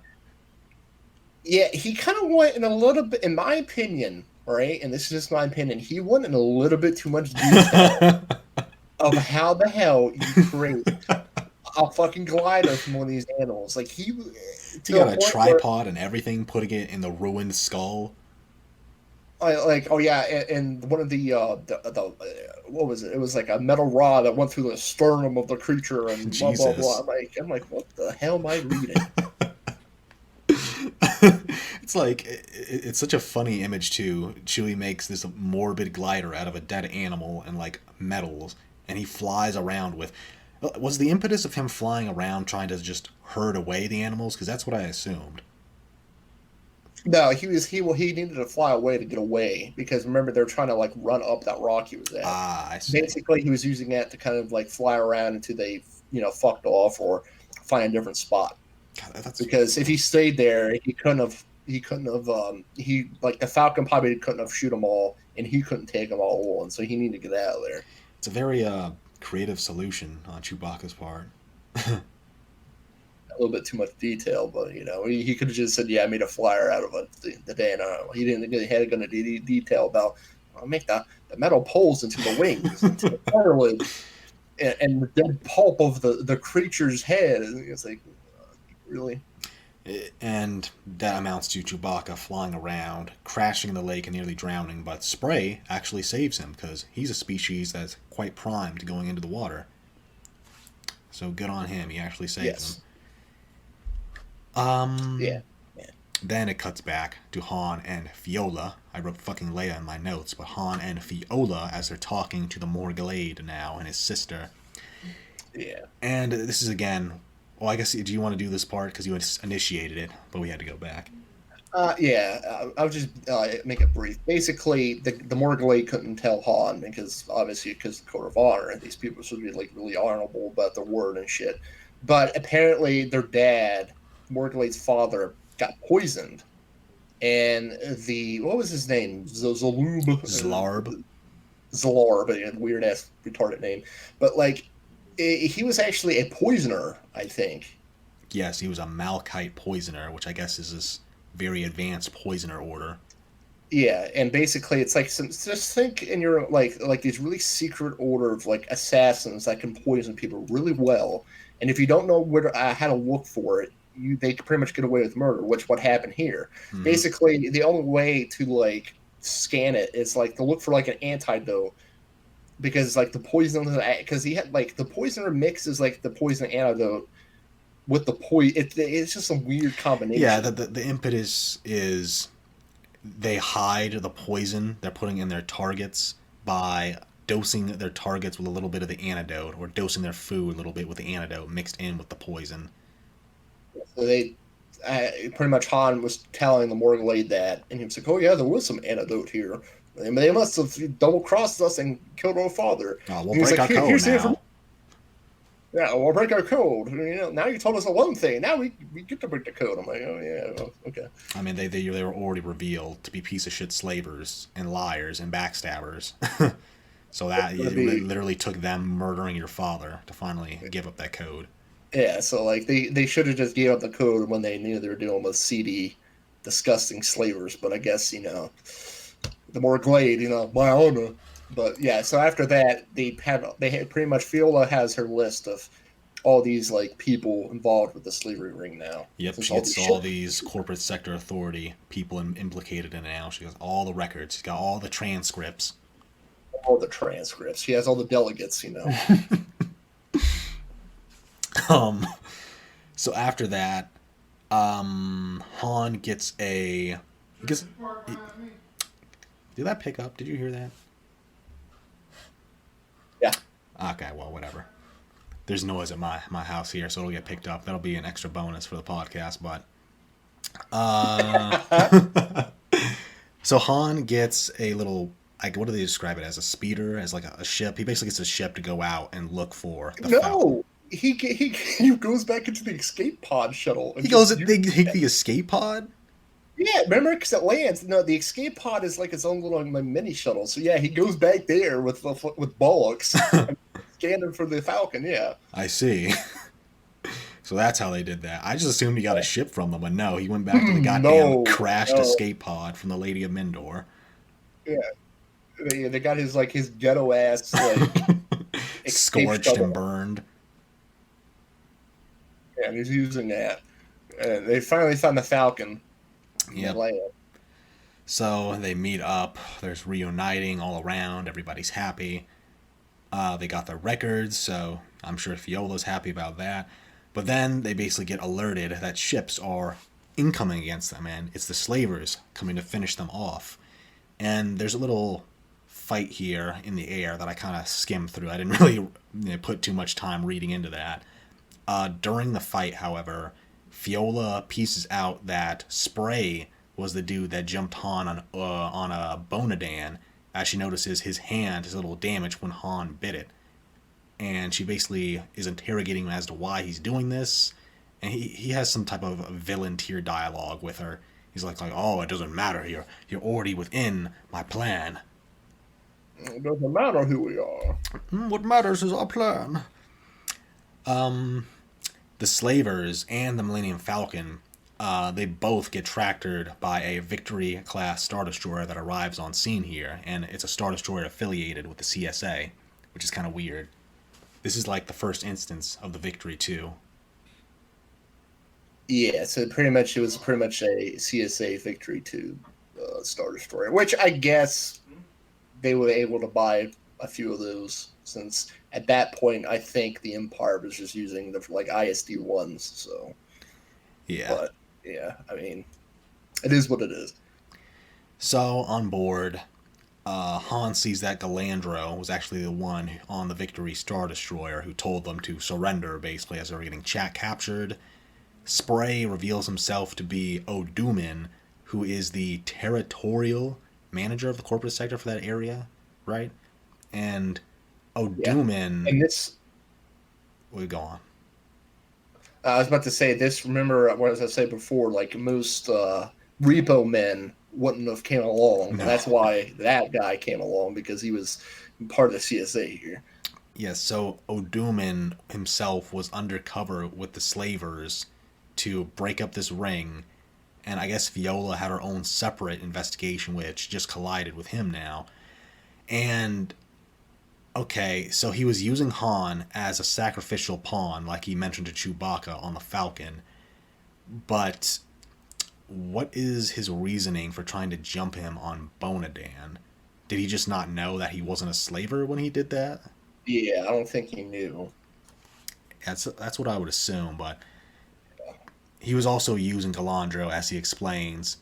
Yeah, he kind of went in a little bit, in my opinion, right? And this is just my opinion. He went in a little bit too much detail of how the hell you create a fucking glider from one of these animals. Like he, He to a got a point where, tripod and everything, putting it in the ruined skull. like, oh yeah, and one of what was it? It was like a metal rod that went through the sternum of the creature, and blah blah blah. Jesus. I'm like, what the hell am I reading? It's like it's such a funny image too. Chewie makes this morbid glider out of a dead animal and like metals, and he flies around with. Was the impetus of him flying around trying to just herd away the animals? Because that's what I assumed. No, he needed to fly away to get away because remember they're trying to like run up that rock he was at. Ah, I see. Basically, he was using that to kind of like fly around until they fucked off or find a different spot. God, that's Because if he stayed there, he like the Falcon probably couldn't have shoot them all, and he couldn't take them all on, so he needed to get out of there. it's a very creative solution on Chewbacca's part. A little bit too much detail, but he could have just said, "Yeah, I made a flyer out of it the day," and he didn't. He had going to detail about I'll make the metal poles into the wings, into the cartilage, and the dead pulp of the creature's head. And it's like, really? And that amounts to Chewbacca flying around, crashing in the lake and nearly drowning, but Spray actually saves him because he's a species that's quite primed to going into the water. So good on him, he actually saves Yes. him. Yeah. Then it cuts back to Han and Fiola. I wrote fucking Leia in my notes, but Han and Fiola as they're talking to the Morglade now and his sister. Yeah. And this is again. Well, I guess, do you want to do this part because you initiated it, but we had to go back. I'll just make it brief. Basically, the Morglade couldn't tell Han because obviously because the code of honor, and these people should be like really honorable about their word and shit. But apparently, their dad, Morglade's father, got poisoned, and the what was his name? Zalub. Zlarb. Zlar, but a weird ass retarded name. But like, he was actually a poisoner, I think. Yes, he was a Malkite poisoner, which I guess is this very advanced poisoner order. Yeah, and basically it's like just think in your like these really secret order of like assassins that can poison people really well, and if you don't know where how to look for it, they can pretty much get away with murder, which what happened here. Mm-hmm. Basically, the only way to like scan it is like to look for like an antidote because like the poison because he had like the poisoner mixes like the poison antidote with the poison. It's just a weird combination. Yeah, the impetus is they hide the poison they're putting in their targets by dosing their targets with a little bit of the antidote, or dosing their food a little bit with the antidote mixed in with the poison. So they pretty much Han was telling the Morglade that, and he was like, "Oh yeah, there was some antidote here. They must have double crossed us and killed our father." Oh, And we'll he was break like, our code "Here's the now. Yeah, we'll break our code. Now you told us the one thing. Now we get to break the code. I'm like, oh yeah, well, okay. I mean, they were already revealed to be piece of shit slavers and liars and backstabbers. So It's that gonna it be literally took them murdering your father to finally give up that code. yeah. So like they should have just gave up the code when they knew they were dealing with seedy, disgusting slavers. But I guess the more Glade, my honor. But yeah, so after that, they had pretty much Fiola has her list of all these like people involved with the slavery ring now. Yep, Since she all these gets all ships, these corporate sector authority people implicated in it now. She has all the records. She's got all the transcripts. all the transcripts, she has all the delegates. Um, so after that, Han gets a. He gets, did that pick up? Did you hear that? Yeah. Okay, well, whatever. There's noise at my house here, so it'll get picked up. That'll be an extra bonus for the podcast. But so Han gets a little, like, what do they describe it as? A speeder, as like a ship. He basically gets a ship to go out and look for the Falcon. No, he goes back into the escape pod shuttle and He goes, just they take the escape pod. yeah, remember because it lands. No, the escape pod is like its own little mini shuttle. So yeah, he goes back there with bollocks and scanning for the Falcon. Yeah, I see. So that's how they did that. I just assumed he got a ship from them, but no, he went back to the goddamn no, crashed no, escape pod from the Lady of Mindor. yeah, they got his ghetto ass like escape Scorched and shuttle, burned. and he's using that. And they finally find the Falcon in the Yep. land. So they meet up. There's reuniting all around. Everybody's happy. They got their records, so I'm sure Fiola's happy about that. But then they basically get alerted that ships are incoming against them, and it's the slavers coming to finish them off. And there's a little fight here in the air that I kind of skimmed through. I didn't really put too much time reading into that. During the fight, however, Fiola pieces out that Spray was the dude that jumped Han on a Bonadan, as she notices his hand is a little damaged when Han bit it. And she basically is interrogating him as to why he's doing this. And he has some type of villain tier dialogue with her. He's like, oh, it doesn't matter. You're already within my plan. It doesn't matter who we are. What matters is our plan. The Slavers and the Millennium Falcon, they both get tractored by a Victory class Star Destroyer that arrives on scene here, and it's a Star Destroyer affiliated with the CSA, which is kind of weird. This is like the first instance of the Victory too. Yeah, so it was pretty much a CSA Victory 2 Star Destroyer, which I guess they were able to buy a few of those since at that point I think the Empire was just using the like ISD ones. So, Yeah. but yeah, I mean, it is what it is. So on board, Han sees that Galandro was actually the one on the Victory Star Destroyer who told them to surrender, basically, as they were getting captured. Spray reveals himself to be Odumin, who is the territorial manager of the corporate sector for that area, right? And Yeah, Odumin, and this we go on. I was about to say this. Remember what I said before? Like most repo men wouldn't have came along. No. That's why that guy came along because he was part of the CSA here. Yes, so Odumin himself was undercover with the slavers to break up this ring, and I guess Viola had her own separate investigation, which just collided with him now. And okay, so he was using Han as a sacrificial pawn, like he mentioned to Chewbacca on the Falcon. But what is his reasoning for trying to jump him on Bonadan? Did he just not know that he wasn't a slaver when he did that? Yeah, I don't think he knew. That's what I would assume, but he was also using Galandro, as he explains,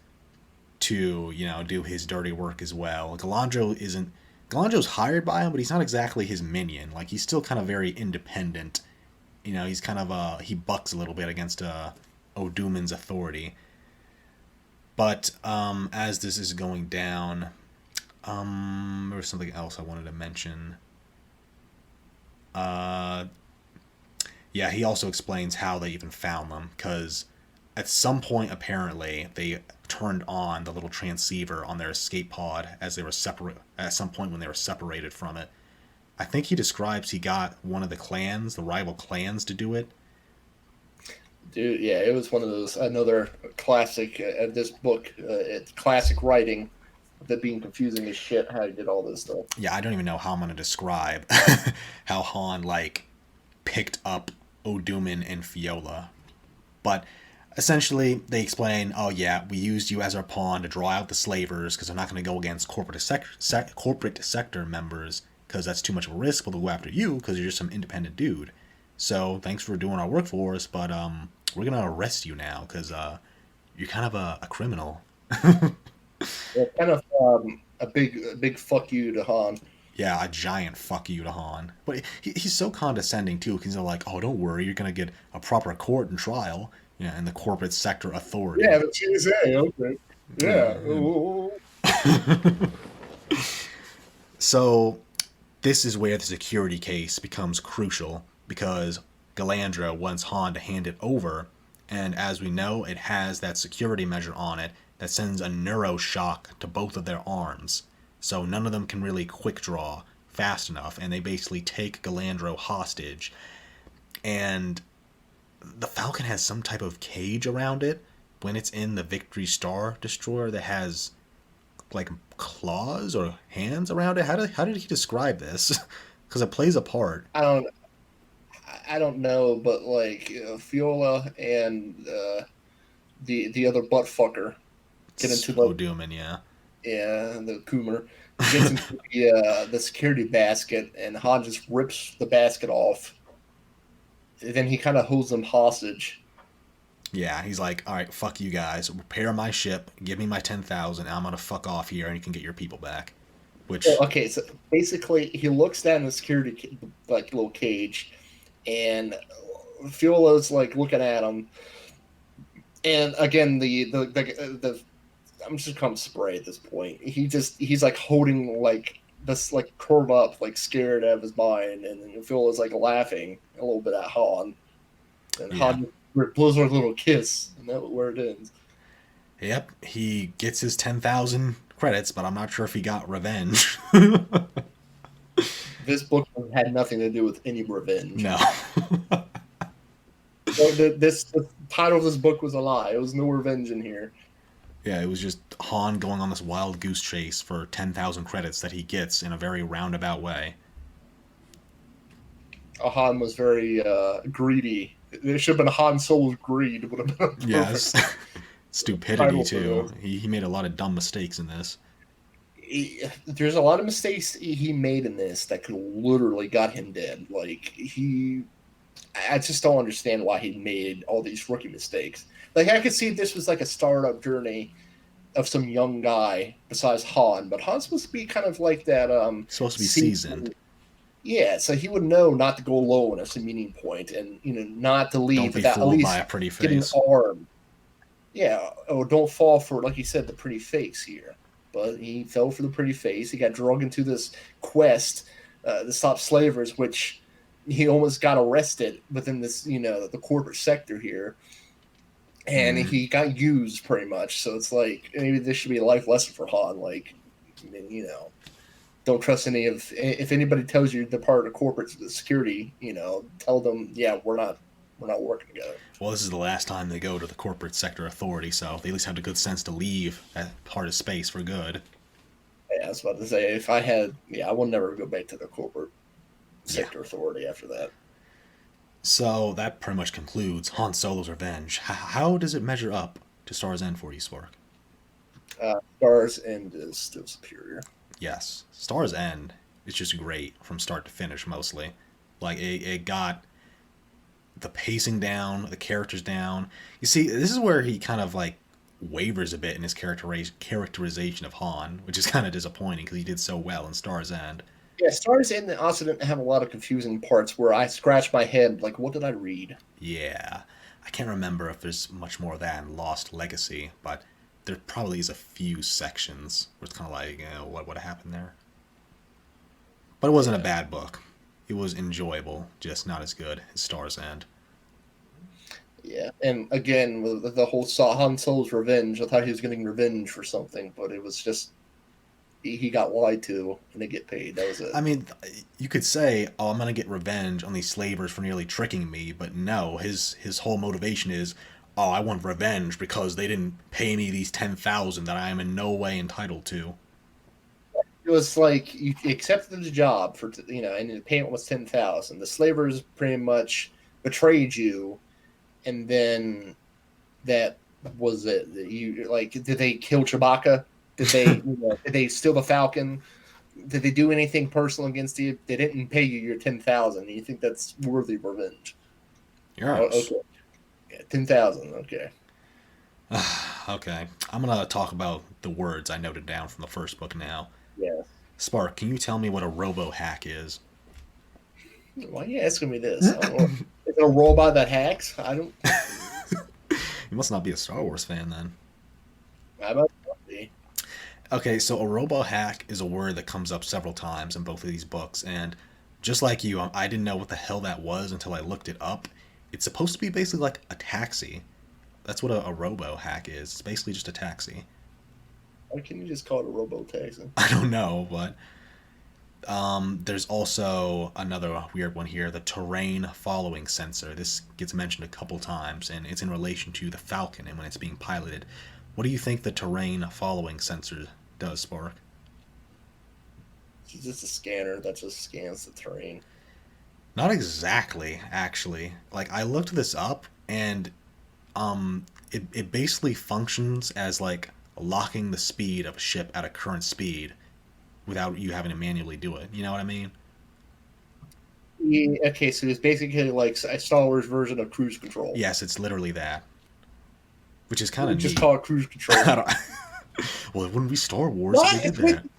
to do his dirty work as well. Galandro's hired by him, but he's not exactly his minion. Like, he's still kind of very independent. He's kind of he bucks a little bit against Oduman's authority. But as this is going down, there was something else I wanted to mention. Yeah, he also explains how they even found them, because at some point, apparently, they turned on the little transceiver on their escape pod as they were separate. At some point, when they were separated from it, I think he describes he got one of the clans, the rival clans, to do it. Dude, yeah, it was one of those another classic this book. It's classic writing that being confusing as shit. How he did all this stuff. Yeah, I don't even know how I'm gonna describe how Han like picked up Odumin and Fiola, but essentially they explain, oh yeah, we used you as our pawn to draw out the slavers because they're not going to go against corporate sector members because that's too much of a risk. We'll go after you because you're just some independent dude. So thanks for doing our work for us, but we're gonna arrest you now because you're kind of a criminal. Yeah, kind of a big fuck you to Han. Yeah, a giant fuck you to Han. But he's so condescending too, because he's like, oh, don't worry, you're gonna get a proper court and trial. Yeah, in the corporate sector Yeah, authority. the TSA. Okay. Yeah. Ooh. So this is where the security case becomes crucial because Galandra wants Han to hand it over, and as we know, it has that security measure on it that sends a neuro shock to both of their arms. So none of them can really quick draw fast enough, and they basically take Galandro hostage. And the Falcon has some type of cage around it when it's in the Victory Star Destroyer that has like claws or hands around it. How did he describe this? Because it plays a part. I don't I don't know, but like Fiola and the other butt fucker get into the Odumin, yeah. the Coomer gets into the security basket, and Han just rips the basket off. And then he kind of holds them hostage. Yeah, he's like, all right, fuck you guys. Repair my ship. Give me my 10,000. I'm gonna fuck off here, and you can get your people back. Well, Which, okay, so basically he looks down the security like little cage, and Fiola's like looking at him, and again the I'm just gonna spray at this point. He's like holding like this like curled up like scared out of his mind, and Fiola's like laughing a little bit at Han, and yeah, Han blows her a little kiss, and that's where it ends. yep, he gets his 10,000 credits, but I'm not sure if he got revenge. This book had nothing to do with any revenge. No. So the title of this book was a lie. It was no revenge in here. Yeah, it was just Han going on this wild goose chase for 10,000 credits that he gets in a very roundabout way. Han was very greedy. It should have been Han Solo's greed. Would have been a Yes. perfect Stupidity, title for too. this. He made a lot of dumb mistakes in this. There's a lot of mistakes he made in this that could literally got him dead. I just don't understand why he made all these rookie mistakes. Like I could see this was like a startup journey of some young guy besides Han, but Han's supposed to be kind of like that Supposed to be seasoned. yeah, so he would know not to go alone as a meeting point, and not to Don't leave be without at fooled by least a pretty getting face. armed. Yeah, or don't fall for, like you said, the pretty face here. But he fell for the pretty face. He got dragged into this quest to stop slavers, which he almost got arrested within this, the corporate sector here, and Mm. he got used pretty much. So it's like maybe this should be a life lesson for Han. Like, I mean, don't trust any of. If anybody tells you they're part of the corporate security, tell them, yeah, we're not working together. Well, this is the last time they go to the corporate sector authority, so they at least have the good sense to leave that part of space for good. Yeah, I was about to say if I had, yeah, I would never go back to the corporate Yeah. sector authority after that. So that pretty much concludes Han Solo's Revenge. How does it measure up to Star's End for you, Spork? Stars End is still superior. Yes. Star's End is just great from start to finish, mostly. Like, it got the pacing down, the characters down. You see, this is where he kind of, like, wavers a bit in his characterization of Han, which is kind of disappointing because he did so well in Star's End. Yeah, Stars End also didn't have a lot of confusing parts where I scratched my head like, what did I read? Yeah. I can't remember if there's much more of that in Lost Legacy, but there probably is a few sections where it's kind of like, what happened there? But it wasn't a Yeah. bad book. It was enjoyable, just not as good as Star's End. Yeah, and again, with the whole Han Solo's revenge, I thought he was getting revenge for something, but it was just he got lied to and they get paid. That was it. I mean, you could say, "Oh, I'm gonna get revenge on these slavers for nearly tricking me," but no, his whole motivation is, "Oh, I want revenge because they didn't pay me these 10,000 that I am in no way entitled to." It was like you accepted the job for and the payment was 10,000. The slavers pretty much betrayed you, and then that was it. You like, did they kill Chewbacca? Did they did they steal the Falcon? Did they do anything personal against you? They didn't pay you your 10,000. You think that's worthy of revenge? Oh, Yes. okay, yeah, 10,000. Okay. Okay, I'm gonna talk about the words I noted down from the first book now. Yeah. Spark, can you tell me what a robo hack is? Why are you asking me this? I don't know. Is it a robot that hacks? I don't. You must not be a Star Wars fan then. I might not be. Okay, so a robo hack is a word that comes up several times in both of these books, and just like you, I didn't know what the hell that was until I looked it up. It's supposed to be basically like a taxi. That's what a robo hack is. It's basically just a taxi. Why can't you just call it a robo taxi? I don't know, but there's also another weird one here, the terrain following sensor. This gets mentioned a couple times, and it's in relation to the Falcon and when it's being piloted. What do you think the terrain following sensor does, Spark? It's just a scanner that just scans the terrain. Not exactly, actually. Like I looked this up, and it basically functions as like locking the speed of a ship at a current speed without you having to manually do it. You know what I mean? Yeah, okay, so it's basically like a Star Wars version of cruise control. Yes, it's literally that, which is kind We of just neat. call it cruise control. I don't, well, it wouldn't be Star Wars if Why? they did With, that.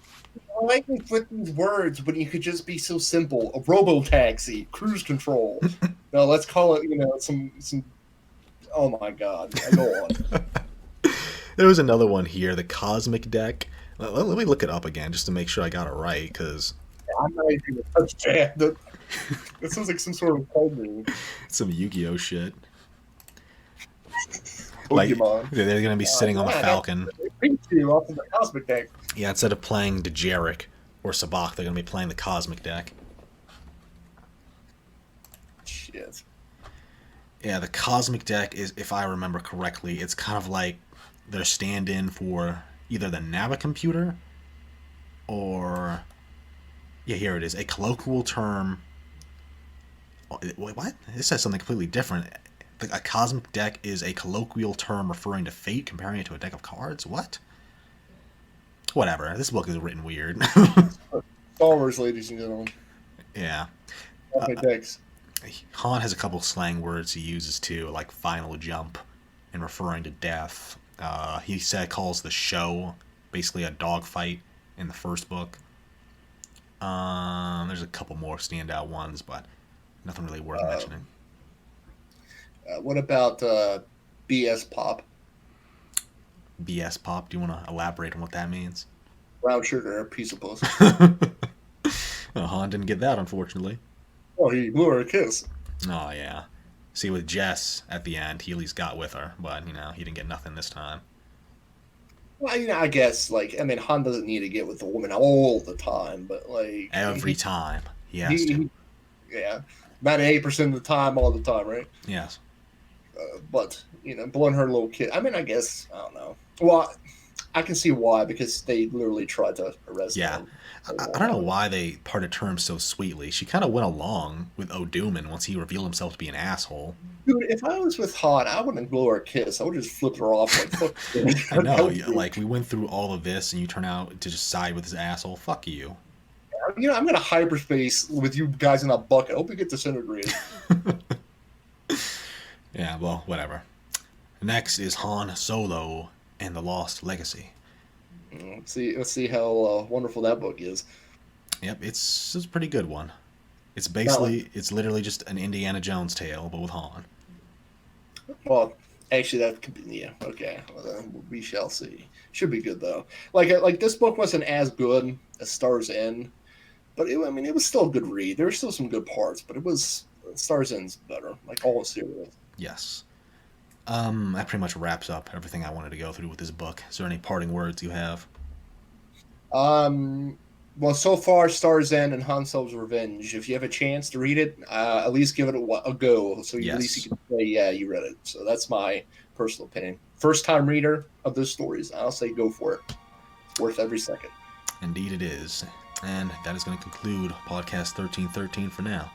I like with these words when you could just be so simple. A robo taxi, cruise control. No, let's call it. Some. Oh my God! Go on. There was another one here, the Cosmic Deck. Let me look it up again just to make sure I got it right, because I'm not even gonna touch that. That sounds like some sort of code name. it's some Yu-Gi-Oh shit. Like Pokemon. they're gonna be sitting on the Yeah, that's Falcon. Pikachu off of the Cosmic Deck. Yeah, instead of playing Dejeric or Sabak, they're gonna be playing the Cosmic Deck. Shit. Yeah, the Cosmic Deck is, if I remember correctly, it's kind of like their stand-in for either the Navicomputer or yeah, here it is, a colloquial term. Wait, what? This says something completely different. A cosmic deck is a colloquial term referring to fate, comparing it to a deck of cards. What? Whatever. This book is written weird. Star Wars, ladies and gentlemen. Yeah. Cosmic Decks. Han has a couple slang words he uses too, like final jump and referring to death. He calls the show basically a dogfight in the first book. There's a couple more standout ones, but nothing really worth mentioning. What about BS Pop? BS pop. Do you want to elaborate on what that means? Brown sugar, piece of puss. Han didn't get that, unfortunately. Oh, he blew her a kiss. Oh yeah. See, with Jess at the end, he at least got with her, but he didn't get nothing this time. Well, I guess, Han doesn't need to get with a woman all the time, but, Every time he has to. Yeah. About 80% of the time, all the time, right? Yes. But, blowing her little kid. I guess, I don't know. Well, I can see why, because they literally tried to arrest Yeah. him. I don't know why they parted terms so sweetly. She kind of went along with O'Dooman once he revealed himself to be an asshole. Dude, if I was with Han, I wouldn't blow her a kiss. I would just flip her off like, fuck you. I know, like we went through all of this, and you turn out to just side with this asshole. Fuck you. I'm gonna hyperspace with you guys in a bucket. I hope you get disintegrated. Yeah, well, whatever. Next is Han Solo and the Lost Legacy. Let's see how wonderful that book is. Yep, it's a pretty good one. It's literally just an Indiana Jones tale, but with Han. Well, actually, that could be, yeah, okay. Well, then we shall see. Should be good though. Like this book wasn't as good as Star's End, but I mean, it was still a good read. There were still some good parts, but it was Stars End's better, like all series. Yes. That pretty much wraps up everything I wanted to go through with this book. Is there any parting words you have? Um, well, so far, Stars End and Han Solo's Revenge. If you have a chance to read it, at least give it a go, so at least you Yes. can say, yeah, you read it. So that's my personal opinion. First time reader of those stories, I'll say go for it. It's worth every second. Indeed it is. And that is going to conclude podcast 1313 for now.